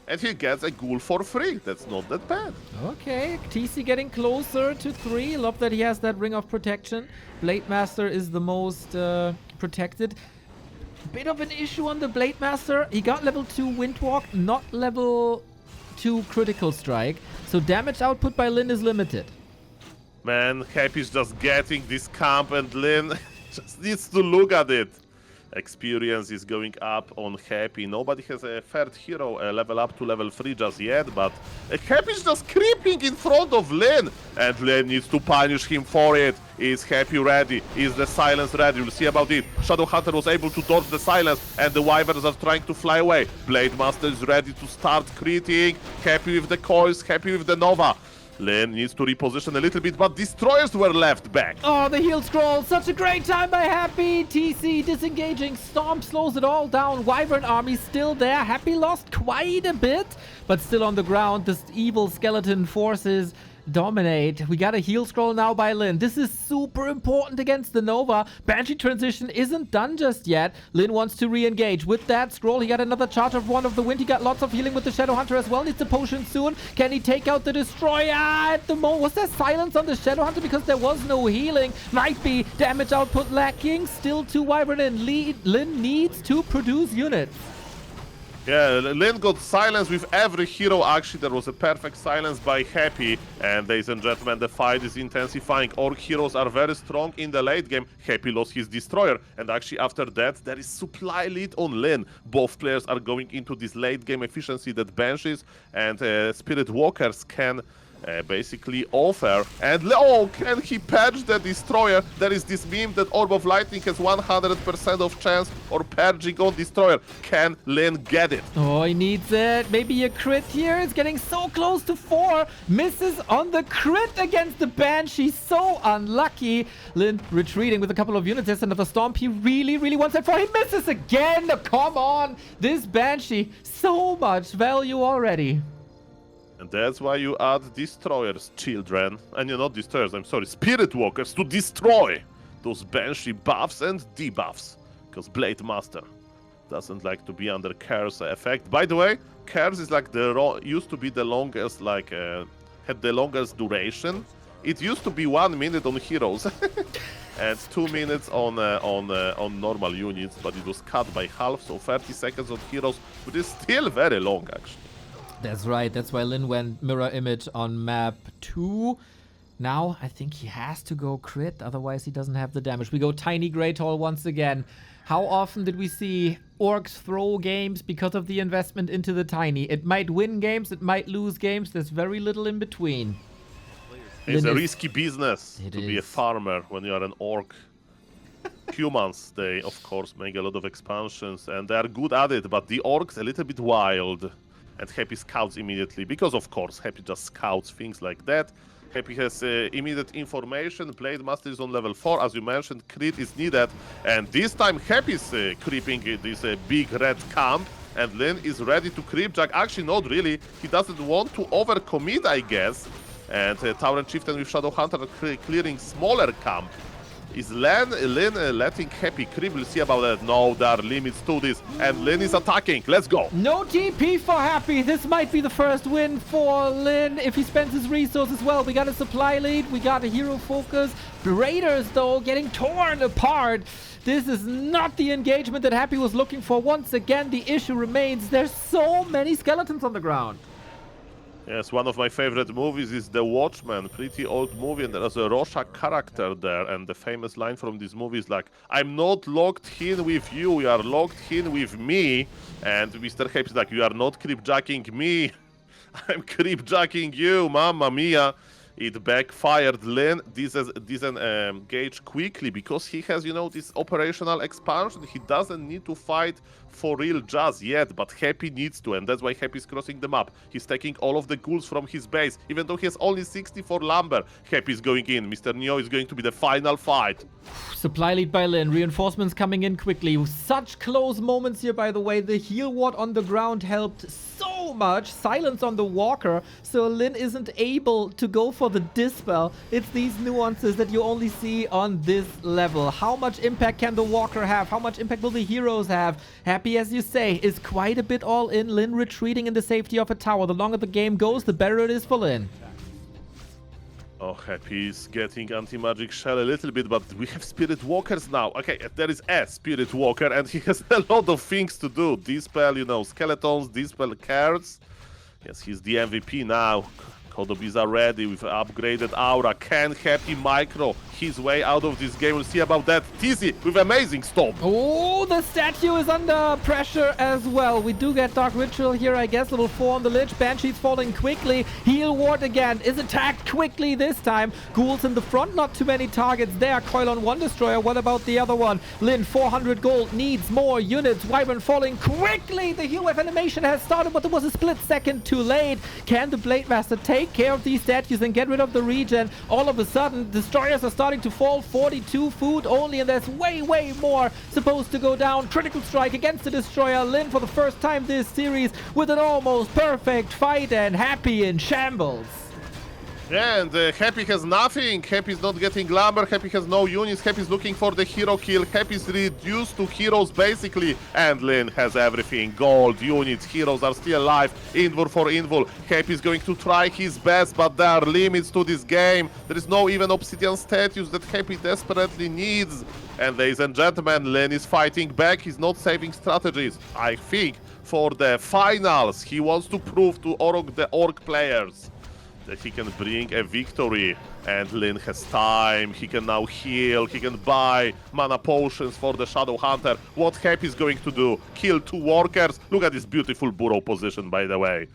and he gets a ghoul for free. That's not that bad. Okay, TC getting closer to 3. Love that he has that ring of protection. Blademaster is the most protected. Bit of an issue on the Blademaster. He got level 2 Windwalk, not level 2 Critical Strike. So damage output by Lin is limited. Man, Happy's just getting this camp, and Lin just needs to look at it. Experience is going up on Happy. Nobody has a third hero level up to level 3 just yet, but Happy's just creeping in front of Lin, and Lin needs to punish him for it. Is Happy ready? Is the silence ready? We'll see about it. Shadow Hunter was able to dodge the silence, and the Wyverns are trying to fly away. Blademaster is ready to start critting. Happy with the coils, Happy with the Nova. Lin needs to reposition a little bit, but destroyers were left back. Oh, the heal scroll. Such a great time by Happy. TC disengaging. Storm slows it all down. Wyvern army still there. Happy lost quite a bit, but still on the ground. This evil skeleton forces dominate. We got a heal scroll now by Lin. This is super important against the Nova. Banshee transition isn't done just yet. Lin wants to re-engage. With that scroll, he got another charge of Wand of the Wind. He got lots of healing with the Shadow Hunter as well. Needs a potion soon. Can he take out the Destroyer at the moment? Was there silence on the Shadow Hunter because there was no healing? Might be damage output lacking. Still 2 Wyvern in lead. Lin needs to produce units. Yeah, Lin got silence with every hero. Actually, there was a perfect silence by Happy. And ladies and gentlemen, the fight is intensifying. Orc heroes are very strong in the late game. Happy lost his Destroyer. And actually, after that, there is supply lead on Lin. Both players are going into this late game efficiency that Banshees and Spirit Walkers can basically offer. And can he purge the Destroyer? There is this meme that Orb of Lightning has 100% of chance or purging on Destroyer. Can Lin get it? Oh, he needs it. Maybe a crit here. It's getting so close to 4. Misses on the crit against the Banshee. So unlucky. Lin retreating with a couple of units. There's another Stomp. He really, really wants it for. He misses again. Come on. This Banshee. So much value already. And that's why you add Destroyers, children. And you're not Destroyers, I'm sorry, Spirit Walkers to destroy those Banshee buffs and debuffs. Because Blademaster doesn't like to be under Curse effect. By the way, Curse is like used to be the longest, had the longest duration. It used to be 1 minute on heroes and 2 minutes on normal units, but it was cut by half, so 30 seconds on heroes, which is still very long actually. That's right. That's why Lin went mirror image on map 2. Now, I think he has to go crit, otherwise he doesn't have the damage. We go Tiny Great Hall once again. How often did we see Orcs throw games because of the investment into the Tiny? It might win games, it might lose games. There's very little in between. It's a risky business to be a farmer when you are an Orc. Humans, they, of course, make a lot of expansions, and they are good at it, but the Orcs a little bit wild. And Happy scouts immediately, because of course Happy just scouts things like that. Happy has immediate information. Blademaster is on level 4, as you mentioned. Crit is needed, and this time Happy is creeping this big red camp, and Lin is ready to creep Jack. Actually, not really. He doesn't want to overcommit, I guess. And Tauren Chieftain with Shadow Hunter clearing smaller camp. Is Lin letting Happy creep? We'll see about that. No, there are limits to this. And Lin is attacking. Let's go. No TP for Happy. This might be the first win for Lin if he spends his resources well. We got a supply lead. We got a hero focus. The Raiders, though, getting torn apart. This is not the engagement that Happy was looking for. Once again, the issue remains. There's so many skeletons on the ground. Yes, one of my favorite movies is The Watchmen, pretty old movie, and there's a Rorschach character there, and the famous line from this movie is like, I'm not locked in with you, you are locked in with me. And Mr. Happy is like, you are not creepjacking me, I'm creepjacking you, mamma mia. It backfired. Lin disengage quickly because he has, you know, this operational expansion. He doesn't need to fight for real just yet, but Happy needs to, and that's why Happy is crossing the map. He's taking all of the ghouls from his base, even though he has only 64 lumber. Happy is going in. Mr. Neo is going to be the final fight. Supply lead by Lin. Reinforcements coming in quickly. Such close moments here, by the way. The heal ward on the ground helped so so much. Silence on the Walker, so Lin isn't able to go for the Dispel. It's these nuances that you only see on this level. How much impact can the Walker have? How much impact will the heroes have? Happy, as you say, is quite a bit all in. Lin retreating in the safety of a tower. The longer the game goes, the better it is for Lin. Oh, Happy is getting anti-magic shell a little bit, but we have Spirit Walkers now. Okay, there is a Spirit Walker, and he has a lot of things to do. Dispel, you know, skeletons, Dispel cards. Yes, he's the MVP now. Kodobiza ready with upgraded aura. Can Happy micro his way out of this game? We'll see about that. TZ with amazing stop. Oh, the statue is under pressure as well. We do get Dark Ritual here, I guess. Level 4 on the Lich. Banshee's falling quickly. Heal Ward again is attacked quickly this time. Ghouls in the front, not too many targets there. Coil on one Destroyer. What about the other one? Lin, 400 gold, needs more units. Wyvern falling quickly. The heal wave animation has started, but there was a split second too late. Can the Blademaster take care of these statues and get rid of the regen? All of a sudden, Destroyers are starting to fall. 42 food only, and there's way more supposed to go down. Critical strike against the Destroyer. Lin for the first time this series with an almost perfect fight, and Happy in shambles. And Happy has nothing. Happy's not getting glamour. Happy has no units. Happy's looking for the hero kill. Happy's reduced to heroes basically. And Lin has everything. Gold, units, heroes are still alive. Invul for Invul. Happy's going to try his best, but there are limits to this game. There is no even Obsidian statues that Happy desperately needs. And ladies and gentlemen, Lin is fighting back. He's not saving strategies. I think for the finals, he wants to prove to the Orc players that he can bring a victory, and Lin has time. He can now heal, he can buy mana potions for the Shadow Hunter. What Happy is going to do? Kill 2 workers? Look at this beautiful burrow position, by the way.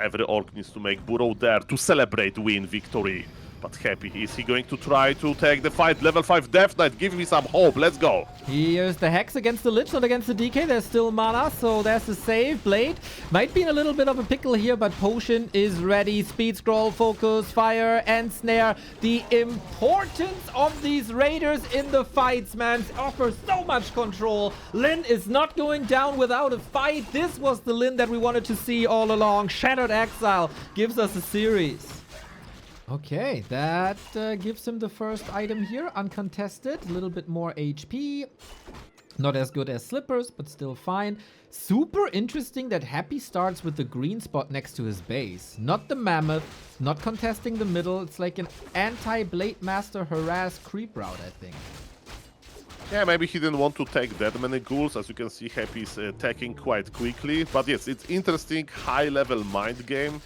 Every orc needs to make burrow there to celebrate win victory. But Happy, is he going to try to take the fight? Level 5 Death Knight, give me some hope, let's go. Here's the Hex against the Lich, not against the DK. There's still mana, so there's the save. Blade might be in a little bit of a pickle here, but Potion is ready. Speed Scroll, Focus, Fire, and Snare. The importance of these Raiders in the fights, man, offers so much control. Lin is not going down without a fight. This was the Lin that we wanted to see all along. Shattered Exile gives us a series. Okay, that gives him the first item here, uncontested. A little bit more HP. Not as good as Slippers, but still fine. Super interesting that Happy starts with the green spot next to his base. Not the Mammoth, not contesting the middle. It's like an anti-Blademaster harass creep route, I think. Yeah, maybe he didn't want to take that many ghouls. As you can see, Happy is attacking quite quickly. But yes, it's interesting, high-level mind game.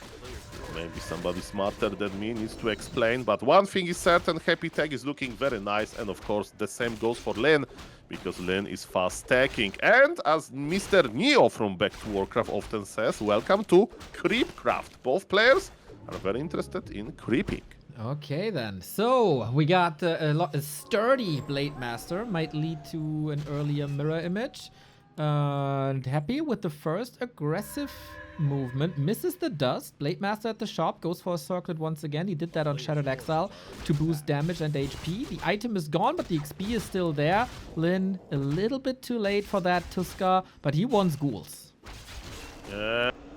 Maybe somebody smarter than me needs to explain, but one thing is certain, Happy tag is looking very nice, and of course the same goes for Lin, because Lin is fast stacking. And as Mr. Neo from Back to Warcraft often says, welcome to Creepcraft. Both players are very interested in creeping. Okay then, so we got a sturdy Blademaster, might lead to an earlier mirror image. Happy with the first aggressive movement, misses the dust. Blademaster at the shop, goes for a circlet once again. He did that on Shattered Exile to boost damage and HP. The item is gone, but the XP is still there. Lin, a little bit too late for that Tuska, but he wants ghouls.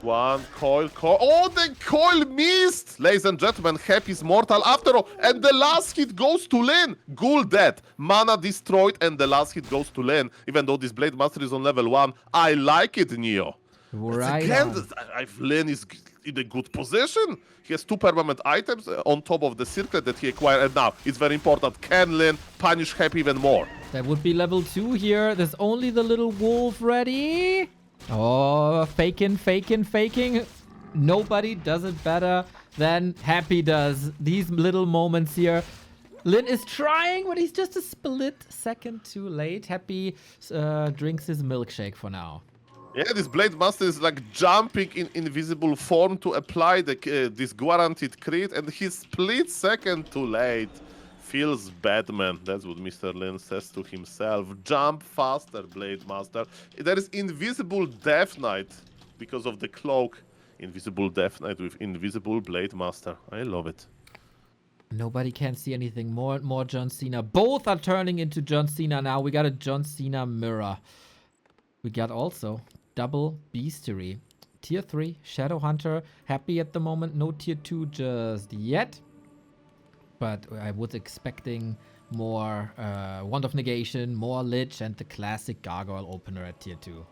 One coil. Oh, the coil missed! Ladies and gentlemen, Happy's mortal after all. And the last hit goes to Lin. Ghoul dead. Mana destroyed, and the last hit goes to Lin. Even though this Blademaster is on level 1, I like it, Neo. Right. Again, Lin is in a good position. He has 2 permanent items on top of the circlet that he acquired. And now, it's very important. Can Lin punish Happy even more? That would be level 2 here. There's only the little wolf ready. Oh, faking. Nobody does it better than Happy does. These little moments here. Lin is trying, but he's just a split second too late. Happy drinks his milkshake for now. Yeah, this Blademaster is like jumping in invisible form to apply this guaranteed crit, and he's split second too late. Feels bad, man. That's what Mr. Lin says to himself. Jump faster, Blademaster. There is invisible Death Knight because of the cloak. Invisible Death Knight with invisible Blademaster. I love it. Nobody can see anything. More and more John Cena. Both are turning into John Cena now. We got a John Cena mirror. We got also double Beastery. Tier 3, Shadow Hunter. Happy at the moment. No Tier 2 just yet. But I was expecting more Wand of Negation, more Lich, and the classic Gargoyle opener at Tier 2.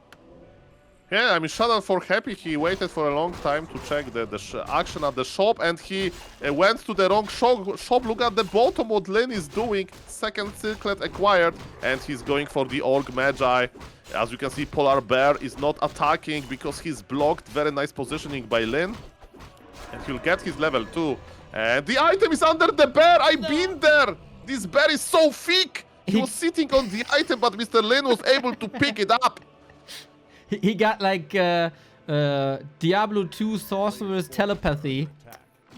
Yeah, I mean, shout out for Happy. He waited for a long time to check the action at the shop, and he went to the wrong shop. Look at the bottom, what Lin is doing. Second circlet acquired, and he's going for the Orc Magi. As you can see, Polar Bear is not attacking because he's blocked. Very nice positioning by Lin. And he'll get his level 2. And the item is under the bear. I've been there. This bear is so thick. He was sitting on the item, but Mr. Lin was able to pick it up. He got like Diablo 2 Sorcerer's telepathy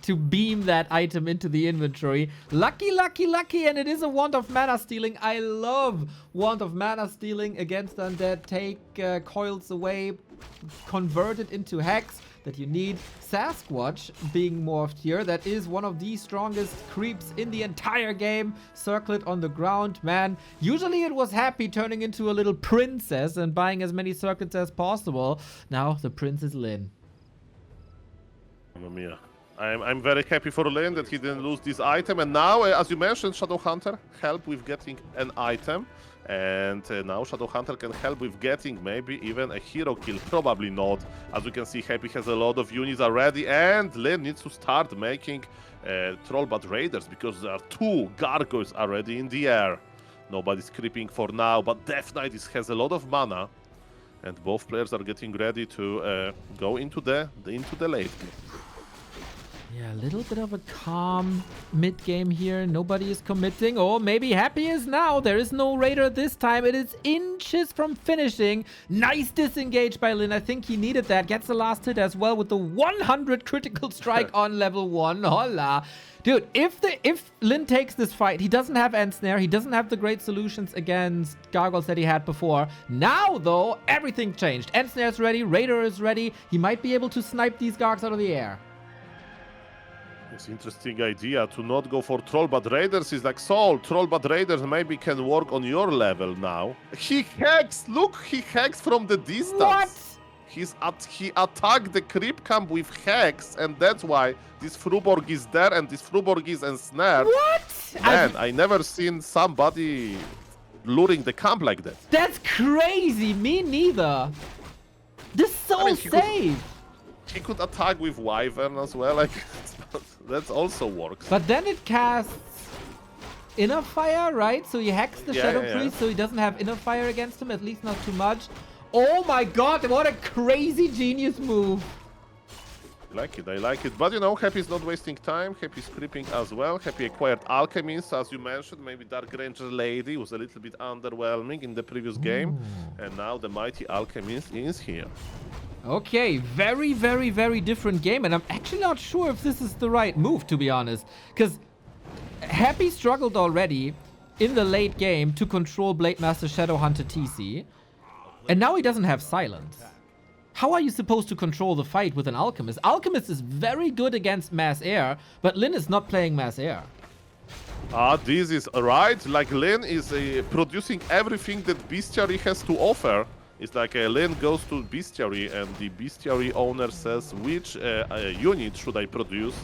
to beam that item into the inventory. Lucky, lucky, lucky, and it is a Wand of Mana Stealing. I love Wand of Mana Stealing against Undead. Take coils away, convert it into Hex that you need. Sasquatch being morphed here. That is one of the strongest creeps in the entire game. Circlet on the ground, man. Usually it was Happy turning into a little princess and buying as many circuits as possible. Now the prince is Lin. Mamma mia. I'm very happy for Lin that he didn't lose this item. And now, as you mentioned, Shadow Hunter help with getting an item. And now Shadow Hunter can help with getting maybe even a hero kill. Probably not. As you can see, Happy has a lot of units already. And Lin needs to start making Trollbat Raiders because there are 2 Gargoyles already in the air. Nobody's creeping for now, but Death Knight has a lot of mana. And both players are getting ready to go into the late game. Yeah, a little bit of a calm mid-game here. Nobody is committing. Oh, maybe Happy is now. There is no Raider this time. It is inches from finishing. Nice disengage by Lin. I think he needed that. Gets the last hit as well with the 100 critical strike on level 1. Hola. Dude, if Lin takes this fight, he doesn't have Ensnare. He doesn't have the great solutions against Gargoyles that he had before. Now, though, everything changed. Ensnare's ready. Raider is ready. He might be able to snipe these Gargs out of the air. It's interesting idea to not go for Trollbat Raiders. Is like, so Trollbat Raiders maybe can work on your level now. He hacks! Look, he hacks from the distance. What? He attacked the creep camp with hacks, and that's why this Fruborg is there and this Fruborg is ensnared. What? Man, I never seen somebody luring the camp like that. That's crazy. Me neither. This is so safe. He could attack with Wyvern as well. Like, that also works. But then it casts Inner Fire, right? So he hacks the Shadow Priest, so he doesn't have Inner Fire against him, at least not too much. Oh my god, what a crazy genius move. I like it. But you know, Happy's not wasting time. Happy's creeping as well. Happy acquired Alchemist, as you mentioned. Maybe Dark Ranger Lady was a little bit underwhelming in the previous game. And now the Mighty Alchemist is here. Okay, very, very, very different game. And I'm actually not sure if this is the right move, to be honest. Because Happy struggled already in the late game to control Blademaster Shadowhunter TC. And now he doesn't have silence. How are you supposed to control the fight with an Alchemist? Alchemist is very good against Mass Air, but Lin is not playing Mass Air. This is right. Like, Lin is producing everything that Bestiary has to offer. It's like Lin goes to Bestiary and the Bestiary owner says, which unit should I produce?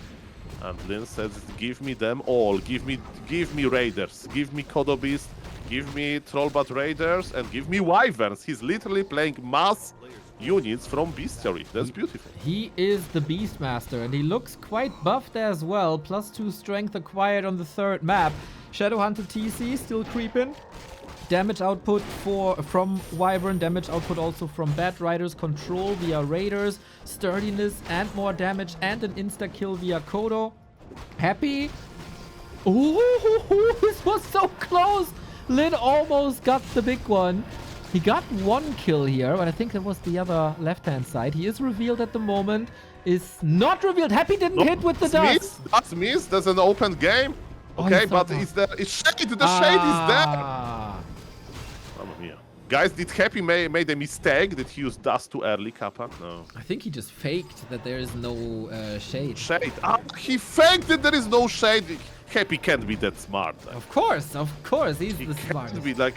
And Lin says, give me them all. Give me Raiders. Give me Kodobeast. Give me Trollbat Raiders. And give me Wyverns. He's literally playing mass units from Bestiary. That's beautiful. He is the Beastmaster and he looks quite buffed as well. +2 strength acquired on the 3rd map. Shadowhunter TC still creeping. Damage output from Wyvern, damage output also from Bat Riders, control via Raiders, sturdiness and more damage, and an insta-kill via Kodo. Happy. Ooh, this was so close. Lin almost got the big one. He got 1 kill here, but I think that was the other left-hand side. He is revealed at the moment. Is not revealed. Happy didn't hit with the dust. That's missed. That's an open game. Okay, but it's there. It's shade. The shade is there. Mamma mia. Guys, did Happy made a mistake? Did he use dust too early, Kappa? No. I think he just faked that there is no shade. Shade. He faked that there is no shade. Happy can't be that smart. Of course, he's the smartest. Can't be like,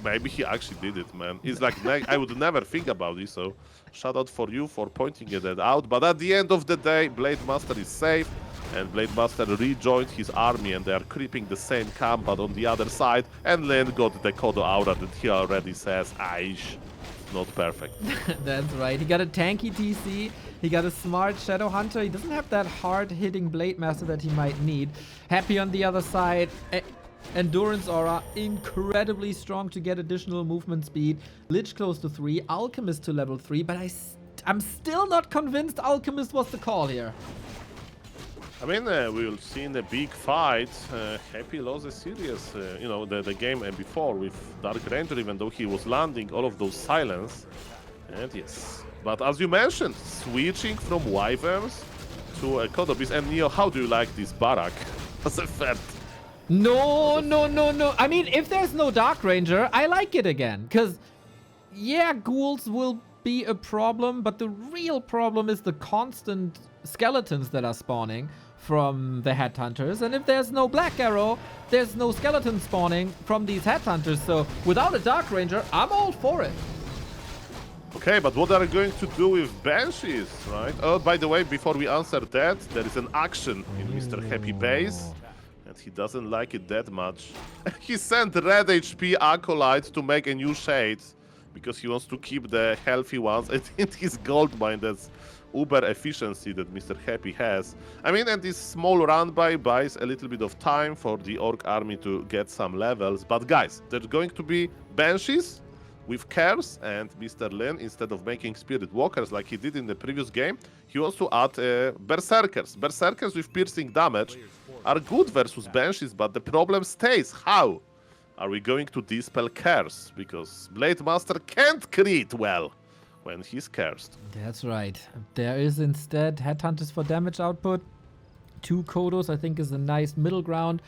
Maybe he actually did it, man. It's like, I would never think about it, so shout out for you for pointing it out. But at the end of the day, Blademaster is safe, and Blademaster rejoined his army, and they are creeping the same camp, but on the other side. And Lin got the Kodo aura that he already says, Aish, not perfect. That's right. He got a tanky TC. He got a smart Shadow Hunter. He doesn't have that hard-hitting Blademaster that he might need. Happy on the other side. Endurance aura, incredibly strong to get additional movement speed. Lich close to 3, Alchemist to level 3, but I'm still not convinced Alchemist was the call here. I mean, we will see in a big fight. Happy lost a series, you know, the game before with Dark Ranger, even though he was landing all of those silence. And yes, but as you mentioned, switching from Wyverns to a Kodobis. And Neo, how do you like this barrack as a third? No. I mean, if there's no Dark Ranger, I like it again. Because, yeah, ghouls will be a problem, but the real problem is the constant skeletons that are spawning from the headhunters. And if there's no Black Arrow, there's no skeleton spawning from these headhunters. So without a Dark Ranger, I'm all for it. Okay, but what are we going to do with Banshees, right? Oh, by the way, before we answer that, there is an action in Mr. Happy base. And he doesn't like it that much. He sent red HP Acolyte to make a new shade because he wants to keep the healthy ones in his gold mine. That's uber efficiency that Mr. Happy has. I mean, and this small run by buys a little bit of time for the Orc army to get some levels. But guys, there's going to be Banshees with Cares, and Mr. Lin, instead of making Spirit Walkers like he did in the previous game, he wants to add Berserkers. Berserkers with piercing damage are good versus Banshees, but the problem stays. How are we going to dispel Cares? Because Blademaster can't crit well when he's cursed. That's right. There is instead Headhunters for damage output. 2 Kodos, I think, is a nice middle ground.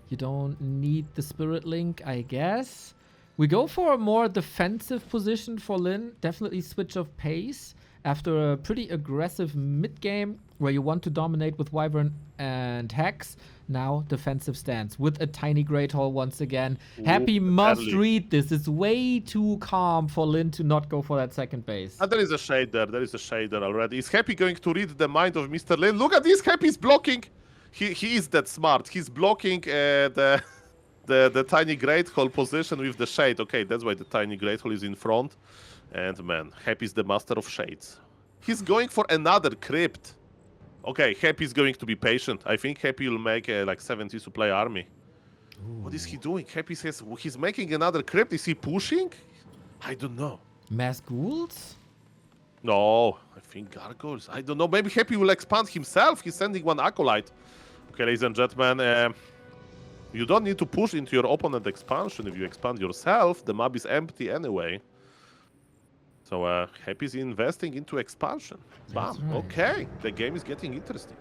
You don't need the Spirit Link, I guess. We go for a more defensive position for Lin. Definitely switch of pace after a pretty aggressive mid-game where you want to dominate with Wyvern and Hex. Now defensive stance with a tiny Great Hall once again. Ooh, Happy must early. read this. It's way too calm for Lin to not go for that second base. And there is a shade there. There is a shade there already. Is Happy going to read the mind of Mr. Lin? Look at this. Happy's blocking. He is that smart. He's blocking the tiny Great Hall position with the shade. Okay, that's why the tiny Great Hall is in front. And man, Happy's the master of shades. He's going for another crypt. Okay, Happy's going to be patient. I think Happy will make a like 70 supply army. Ooh. What is he doing? Happy says he's making another crypt. Is he pushing? I don't know. Mass ghouls? No, I think gargoyles. I don't know. Maybe Happy will expand himself. He's sending one acolyte. Okay, ladies and gentlemen, you don't need to push into your opponent expansion. If you expand yourself, the map is empty anyway. So Happy's investing into expansion. Bam. Right. Okay, the game is getting interesting.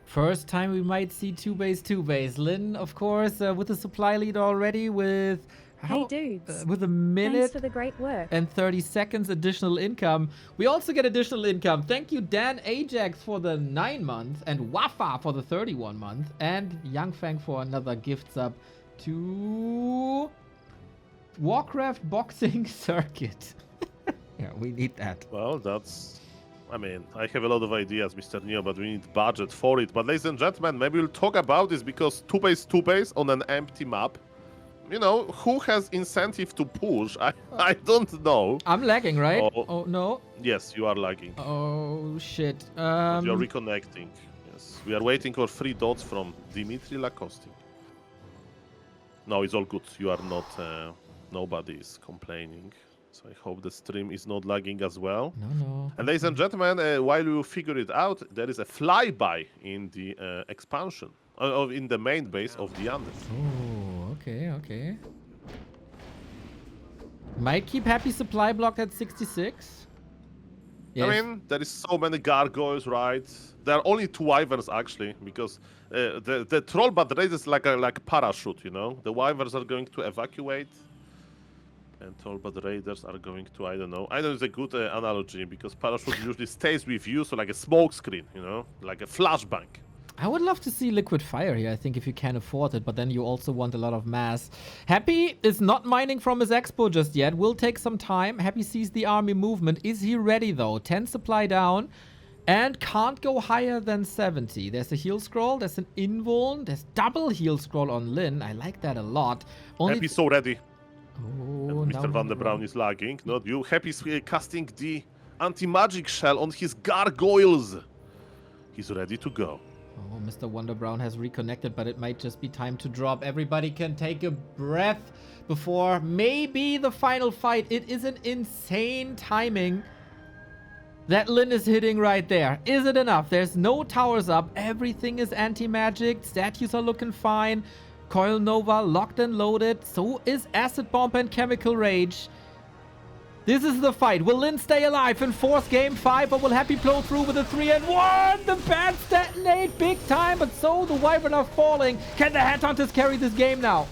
First time we might see 2-base. Lin, of course, with the supply lead already with... Hey dudes, with a minute thanks for the great work. And 30 seconds additional income. We also get additional income. Thank you, Dan Ajax, for the 9 months, and Wafa for the 31 month, and Yang Fang for another gift sub to Warcraft Boxing Circuit. Yeah, we need that. Well, that's... I mean, I have a lot of ideas, Mr. Neo, but we need budget for it. But ladies and gentlemen, maybe we'll talk about this because 2-base on an empty map. You know, who has incentive to push? I don't know. I'm lagging, right? Oh, no. Yes, you are lagging. Oh, shit. But you're reconnecting. Yes, we are waiting for 3 dots from Dimitri Lacoste. No, it's all good. You are not... nobody is complaining. So I hope the stream is not lagging as well. No. And ladies and gentlemen, while you figure it out, there is a flyby in the expansion. In the main base of the Undead. Oh, okay. Might keep Happy supply block at 66. Yes. I mean, there is so many gargoyles, right? There are only 2 wyverns actually, because the troll but raid is like a parachute, you know. The wyverns are going to evacuate, and troll but raiders are going to I don't know. It's a good analogy because parachute usually stays with you, so like a smoke screen, you know, like a flashbang. I would love to see Liquid Fire here, I think, if you can afford it, but then you also want a lot of mass. Happy is not mining from his expo just yet. Will take some time. Happy sees the army movement. Is he ready, though? 10 supply down and can't go higher than 70. There's a heal scroll. There's an invuln. There's double heal scroll on Lin. I like that a lot. Happy's so ready. Oh, And Mr. Van der Brown is lagging, not you. Happy's casting the anti-magic shell on his gargoyles. He's ready to go. Oh, Mr. Wonder Brown has reconnected, but it might just be time to drop. Everybody can take a breath before maybe the final fight. It is an insane timing that Lin is hitting right there. Is it enough? There's no towers up. Everything is anti-magic. Statues are looking fine. Coil Nova locked and loaded. So is Acid Bomb and Chemical Rage. This is the fight. Will Lin stay alive in fourth game 5, or will Happy blow through with a 3-1? The bats detonate big time, but so the Wyvern are falling. Can the Headhunters carry this game now?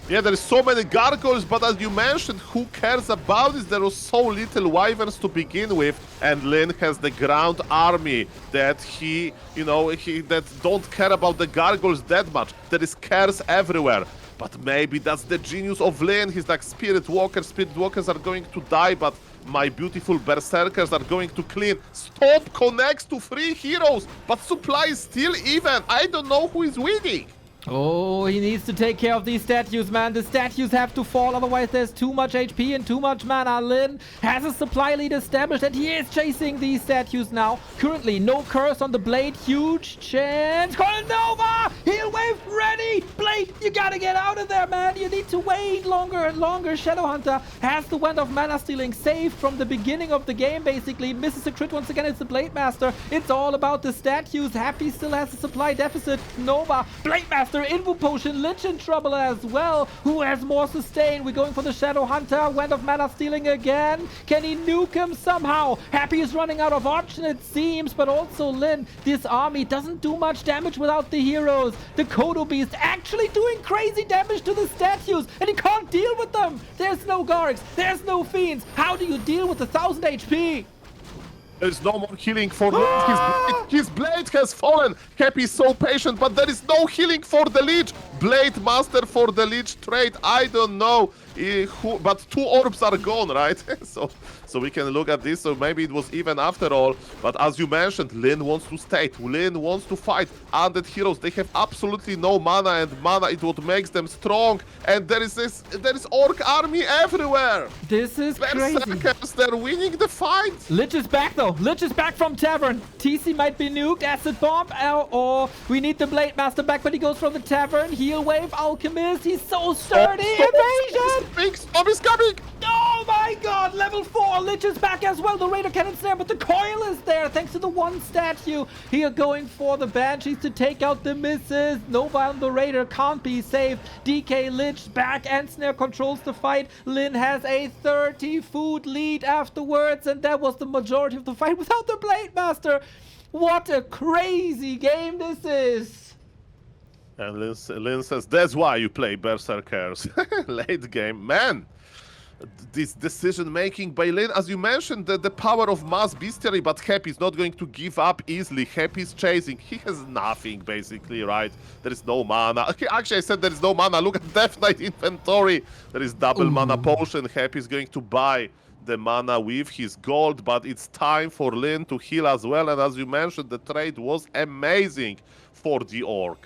Yeah, there is so many gargoyles, but as you mentioned, who cares about this? There was so little wyverns to begin with, and Lin has the ground army that that don't care about the gargoyles that much. There is cares everywhere. But maybe that's the genius of Lin. He's like Spirit Walkers. Spirit Walkers are going to die, but my beautiful Berserkers are going to clean. Stop connects to 3 heroes, but supply is still even. I don't know who is winning. Oh, he needs to take care of these statues, man. The statues have to fall, otherwise there's too much HP and too much mana. Lin has a supply lead established, and he is chasing these statues now. Currently, no curse on the Blade. Huge chance. Coil Nova! Heal Wave ready! Blade, you gotta get out of there, man. You need to wait longer and longer. Shadowhunter has the Wand of Mana Stealing saved from the beginning of the game, basically. Misses a crit once again. It's the Blademaster. It's all about the statues. Happy still has a supply deficit. Nova, Blademaster, Invo Potion, Lich in trouble as well. Who has more sustain? We're going for the Shadow Hunter. Wand of Mana Stealing again. Can he nuke him somehow? Happy is running out of option, it seems, but also Lin. This army doesn't do much damage without the heroes. The Kodo Beast actually doing crazy damage to the statues, and he can't deal with them. There's no Gargs. There's no Fiends. How do you deal with 1,000 HP? There's no more healing for his blade has fallen. Happy is so patient, but there is no healing for the Lich. Blademaster for the Lich trade. I don't know but 2 orbs are gone, right? so we can look at this. So maybe it was even after all. But as you mentioned, Lin wants to stay. Lin wants to fight. Undead heroes, they have absolutely no mana, and mana is what makes them strong. And there is orc army everywhere. This is crazy. Berserkers, they're winning the fight. Lich is back though. Lich is back from Tavern. TC might be nuked. Acid Bomb. Or we need the Blademaster back, but he goes from the Tavern. Heal Wave. Alchemist. He's so sturdy. Evasion. Big Storm is coming. Oh my god. Level 4. Lich is back as well. The Raider Cannon's there, but the Coil is there thanks to the one statue. Here going for the Banshees to take out the misses. Nova on the Raider can't be saved. DK Lich back and Snare controls the fight. Lin has a 30 food lead afterwards, and that was the majority of the fight without the Blademaster. What a crazy game this is. And Lin says, that's why you play Berserkers. Late game. Man, this decision-making by Lin, as you mentioned, the power of mass bestiary, but Happy is not going to give up easily. Happy is chasing. He has nothing, basically, right? There is no mana. Okay, actually, I said there is no mana. Look at Death Knight inventory. There is double mana potion. Happy is going to buy the mana with his gold, but it's time for Lin to heal as well. And as you mentioned, the trade was amazing for the Orc.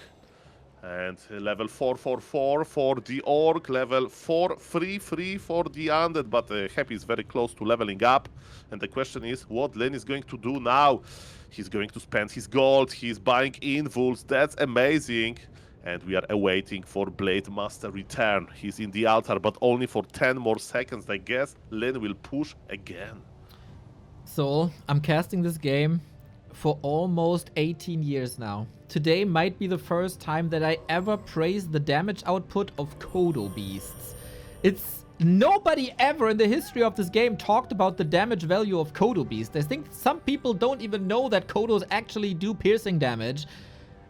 And level 444 for the Orc, level 433 for the Undead, but Happy is very close to leveling up. And the question is, what Lin is going to do now? He's going to spend his gold, he's buying invuls, that's amazing. And we are awaiting for Blademaster return. He's in the altar, but only for 10 more seconds. I guess Lin will push again. So, I'm casting this game for almost 18 years now. Today might be the first time that I ever praised the damage output of Kodo Beasts. Nobody ever in the history of this game talked about the damage value of Kodo Beasts. I think some people don't even know that Kodos actually do piercing damage.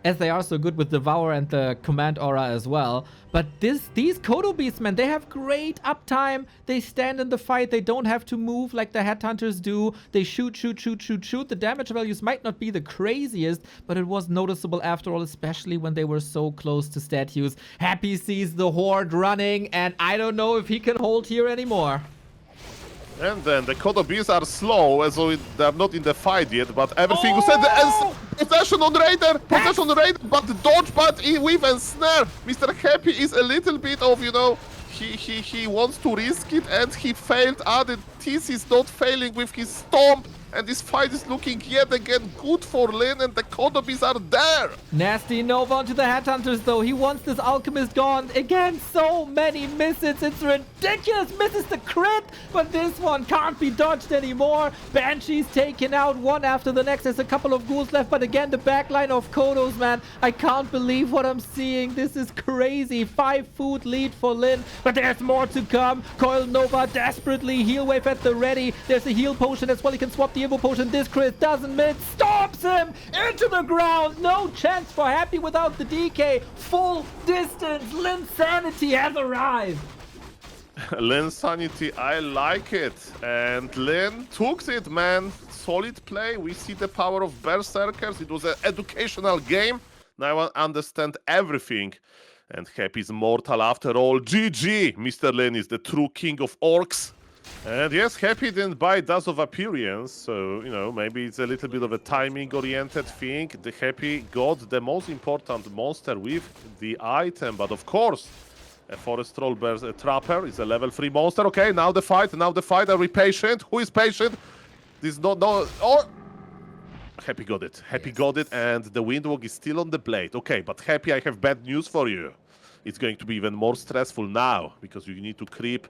as they are so good with Devour and the Command Aura as well. But these Kodo Beasts, man, they have great uptime. They stand in the fight. They don't have to move like the Headhunters do. They shoot. The damage values might not be the craziest, but it was noticeable after all, especially when they were so close to statues. Happy sees the Horde running, and I don't know if he can hold here anymore. And then the Kodo Beasts are slow, so they're not in the fight yet, but everything was said. Possession on Raider, but the dodge but with and snare. Mr. Happy is a little bit of, you know, he wants to risk it, and he failed. The TC is not failing with his stomp, and this fight is looking yet again good for Lin, and the Kodo Beasts are there. Nasty Nova onto the Headhunters though. He wants this Alchemist gone. Again, so many misses. It's ridiculous. Misses the crit, but this one can't be dodged anymore. Banshee's taken out one after the next. There's a couple of ghouls left, but again, the backline of Kodos, man. I can't believe what I'm seeing. This is crazy. 5 food lead for Lin, but there's more to come. Coil Nova desperately. Heal wave at the ready. There's a heal potion as well. He can swap the Evo potion. This crit doesn't miss. Stomps him into the ground. No chance for Happy without the DK. Full distance. Linsanity has arrived. Linsanity, I like it. And Lin took it, man. Solid play. We see the power of Berserkers. It was an educational game. Now I understand everything. And Happy's mortal after all. GG! Mr. Lin is the true king of orcs. And yes, Happy didn't buy Dust of Appearance, so, you know, maybe it's a little bit of a timing-oriented thing. The Happy got the most important monster with the item, but of course, a Forest Troll Trapper is a level 3 monster. Okay, now the fight. Are we patient? Who is patient? This is not... No, oh! Happy got it. Happy got it, and the Windwalk is still on the blade. Okay, but Happy, I have bad news for you. It's going to be even more stressful now, because you need to creep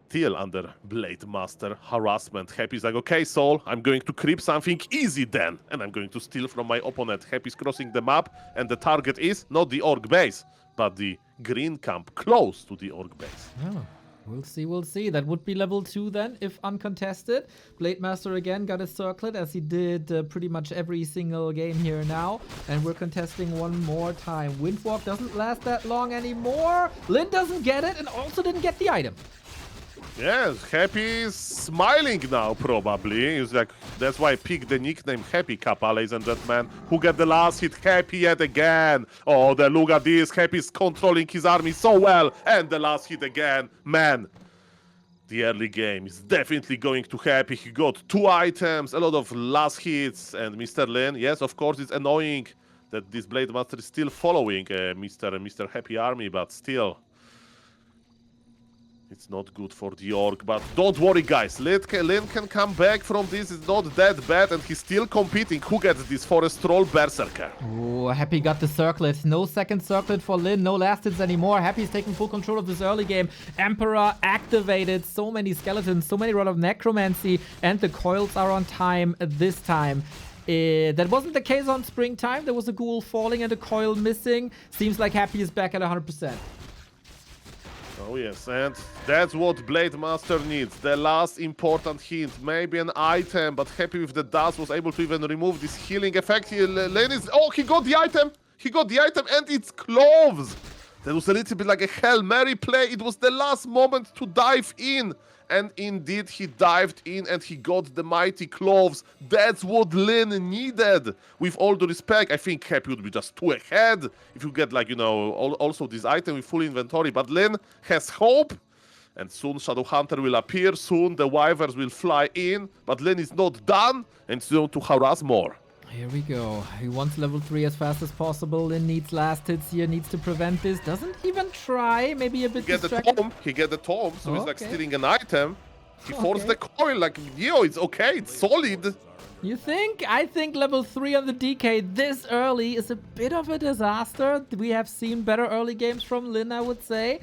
still under Blademaster harassment. Happy's like, okay, Soul, I'm going to creep something easy then, and I'm going to steal from my opponent. Happy's crossing the map, and the target is not the orc base, but the green camp close to the orc base. Oh, we'll see. That would be level 2 then, if uncontested. Blademaster again got a circlet, as he did pretty much every single game here now. And we're contesting one more time. Windwalk doesn't last that long anymore. Lin doesn't get it, and also didn't get the item. Yes, Happy is smiling now, probably. He's like, that's why I picked the nickname Happy Kappa, ladies and gentlemen. Who got the last hit? Happy yet again. Oh, look at this. Happy's controlling his army so well. And the last hit again. Man, the early game is definitely going to Happy. He got 2 items, a lot of last hits. And Mr. Lin, yes, of course, it's annoying that this Blademaster is still following Mr. Happy army, but still... It's not good for the orc, but don't worry, guys. Lin can come back from this. It's not that bad, and he's still competing. Who gets this Forest Troll Berserker? Oh, Happy got the circlet. No second circlet for Lin. No last hits anymore. Happy's taking full control of this early game. Emperor activated. So many skeletons, so many rod of necromancy, and the coils are on time this time. That wasn't the case on springtime. There was a ghoul falling and a coil missing. Seems like Happy is back at 100%. Oh yes, and that's what Blademaster needs. The last important hint, maybe an item, but Happy with the dust was able to even remove this healing effect. Lin is... Oh, he got the item! He got the item, and it's cloves! That was a little bit like a Hail Mary play. It was the last moment to dive in. And indeed, he dived in and he got the mighty cloves. That's what Lin needed. With all due respect, I think Happy would be just 2 ahead if you get, like, you know, also this item with full inventory. But Lin has hope. And soon Shadowhunter will appear. Soon the Wyverns will fly in. But Lin is not done. And it's going to harass more. Here we go. He wants level 3 as fast as possible. Lin needs last hits here, needs to prevent this. Doesn't even try. Maybe a bit distracted. He get the tome, so he's like stealing an item. He forced the coil, like, yo, it's okay, it's solid. You think? I think level 3 on the DK this early is a bit of a disaster. We have seen better early games from Lin, I would say.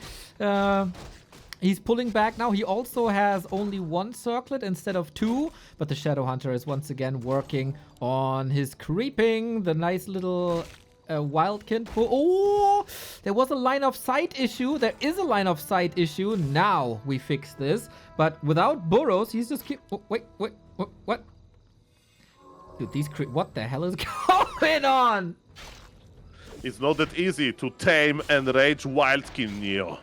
He's pulling back now. He also has only 1 circlet instead of 2. But the Shadowhunter is once again working on his creeping. The nice little Wildkin. Oh, there was a line of sight issue. There is a line of sight issue. Now we fix this. But without burrows, he's just keep... Oh, wait, what? Dude, these what the hell is going on? It's not that easy to tame and rage Wildkin Neo.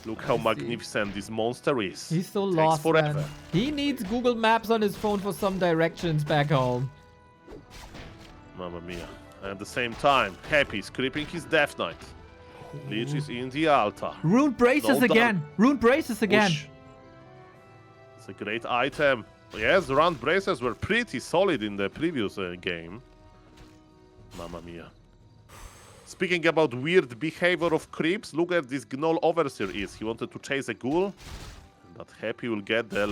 Look how magnificent this monster is. He's so Takes lost, forever. man. He needs Google Maps on his phone for some directions back home. Mamma mia. At the same time, Happy is creeping his Death Knight. Lich is in the altar. Rune braces No again. Rune braces again. Push. It's a great item. Yes, the round braces were pretty solid in the previous game. Mamma mia. Speaking about weird behavior of creeps, look at this Gnoll Overseer is. He wanted to chase a ghoul. But Happy will get the...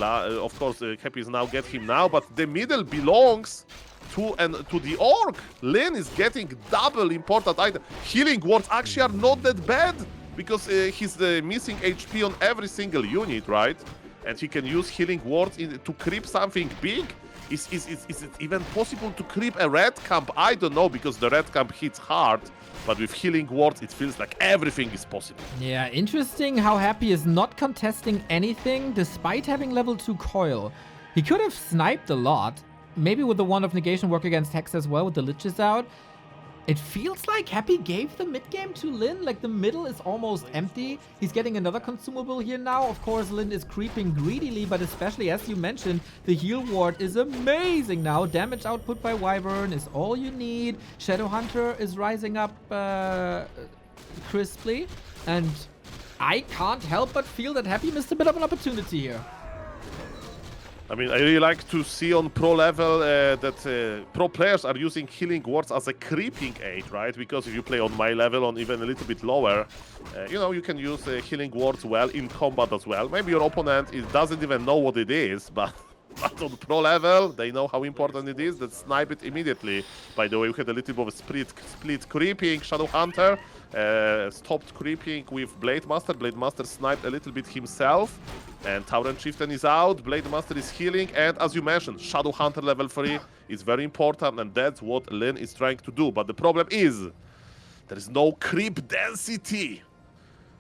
of course, Happy is now get him now, but the middle belongs to the Orc. Lyn is getting double important item. Healing words actually are not that bad, because he's missing HP on every single unit, right? And he can use healing words to creep something big. Is it even possible to creep a red camp? I don't know, because the red camp hits hard. But with healing words, it feels like everything is possible. Yeah, interesting how Happy is not contesting anything despite having level 2 coil. He could have sniped a lot. Maybe with the Wand of Negation work against Hex as well, with the Liches out. It feels like Happy gave the mid-game to Lyn. Like, the middle is almost empty. He's getting another consumable here now. Of course, Lyn is creeping greedily, but especially, as you mentioned, the heal ward is amazing now. Damage output by Wyvern is all you need. Shadowhunter is rising up crisply. And I can't help but feel that Happy missed a bit of an opportunity here. I mean, I really like to see on pro level that pro players are using healing words as a creeping aid, right? Because if you play on my level, on even a little bit lower, you know, you can use healing words well in combat as well. Maybe your opponent doesn't even know what it is, but on pro level, they know how important it is. That snipe it immediately. By the way, we had a little bit of a split creeping. Shadowhunter stopped creeping with Blademaster. Blademaster sniped a little bit himself. And Tauren Chieftain is out, Blademaster is healing, and as you mentioned, Shadowhunter level 3 is very important, and that's what Lyn is trying to do. But the problem is, there is no creep density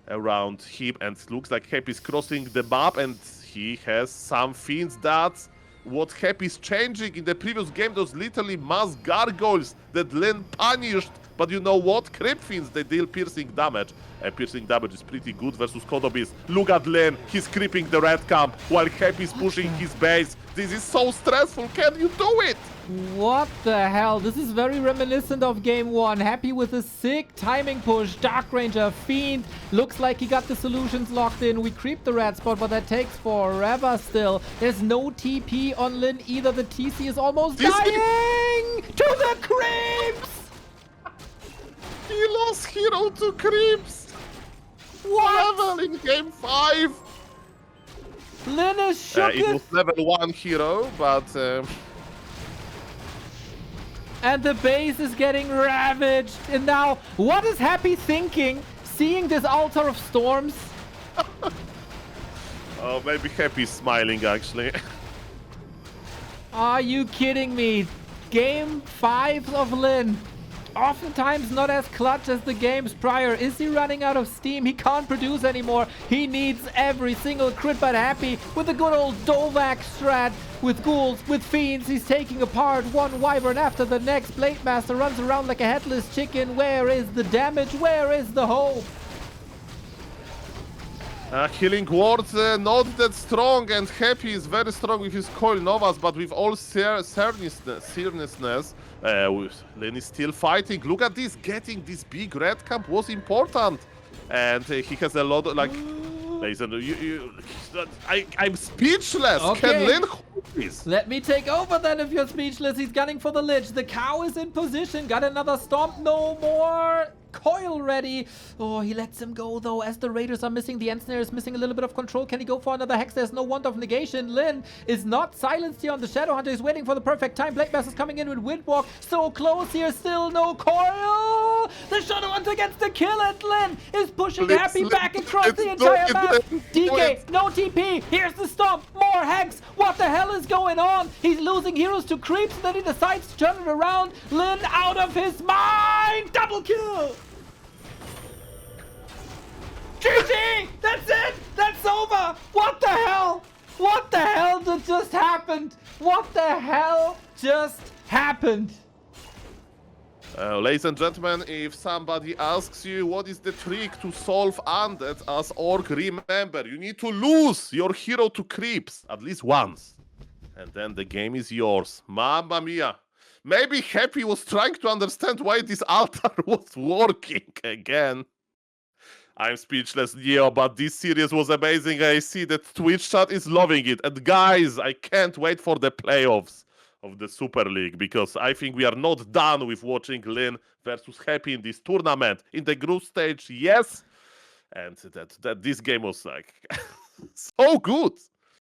around him, and it looks like Happy is crossing the map, and he has some things that what Happy is changing. In the previous game, those literally mass gargoyles that Lyn punished. But you know what? Creep Fiends, they deal piercing damage. And piercing damage is pretty good versus Kodobis. Look at Lyn, he's creeping the red camp while Happy is pushing his base. This is so stressful, can you do it? What the hell? This is very reminiscent of game 1. Happy with a sick timing push. Dark Ranger, Fiend. Looks like he got the solutions locked in. We creep the red spot, but that takes forever still. There's no TP on Lyn either. The TC is almost dying to the creeps! He lost hero to creeps. What? Level in game 5. Lyn is shook. It was level 1 hero, but... And the base is getting ravaged. And now, what is Happy thinking, seeing this Altar of Storms? oh, maybe Happy is smiling, actually. Are you kidding me? Game 5 of Lyn. Oftentimes not as clutch as the games prior. Is he running out of steam? He can't produce anymore. He needs every single crit, but Happy with the good old Dovak strat. With ghouls, with fiends, he's taking apart one wyvern after the next. Blademaster runs around like a headless chicken. Where is the damage? Where is the hope? Healing words not that strong, and Happy is very strong with his Coil Novas, but with all seriousness, Lyn is still fighting. Look at this, getting this big red camp was important, and he has a lot of, like, listen, I'm speechless. Okay. Can Lyn hold this? Let me take over then if you're speechless. He's gunning for the Lich. The cow is in position. Got another stomp. No more coil ready. Oh, he lets him go though, as the Raiders are missing. The Ensnare is missing a little bit of control. Can he go for another Hex? There's no Wand of Negation. Lyn is not silenced here on the Shadowhunter. He's waiting for the perfect time. Blademaster's coming in with Windwalk. So close here. Still no coil. The Shadowhunter gets the kill, and Lyn is pushing Happy back across the entire map. DK, no TP. Here's the stomp. More Hex. What the hell is going on? He's losing heroes to creeps, and then he decides to turn it around. Lyn out of his mind. Double kill. GG! That's it! That's over! What the hell? What the hell just happened? What the hell just happened? Ladies and gentlemen, if somebody asks you what is the trick to solve Undead as Orc, remember, you need to lose your hero to creeps at least once. And then the game is yours. Mamma mia. Maybe Happy was trying to understand why this altar was working again. I'm speechless, Neo, but this series was amazing. I see that Twitch chat is loving it. And guys, I can't wait for the playoffs of the Super League, because I think we are not done with watching Lin versus Happy in this tournament. In the group stage, yes. And that this game was like so good.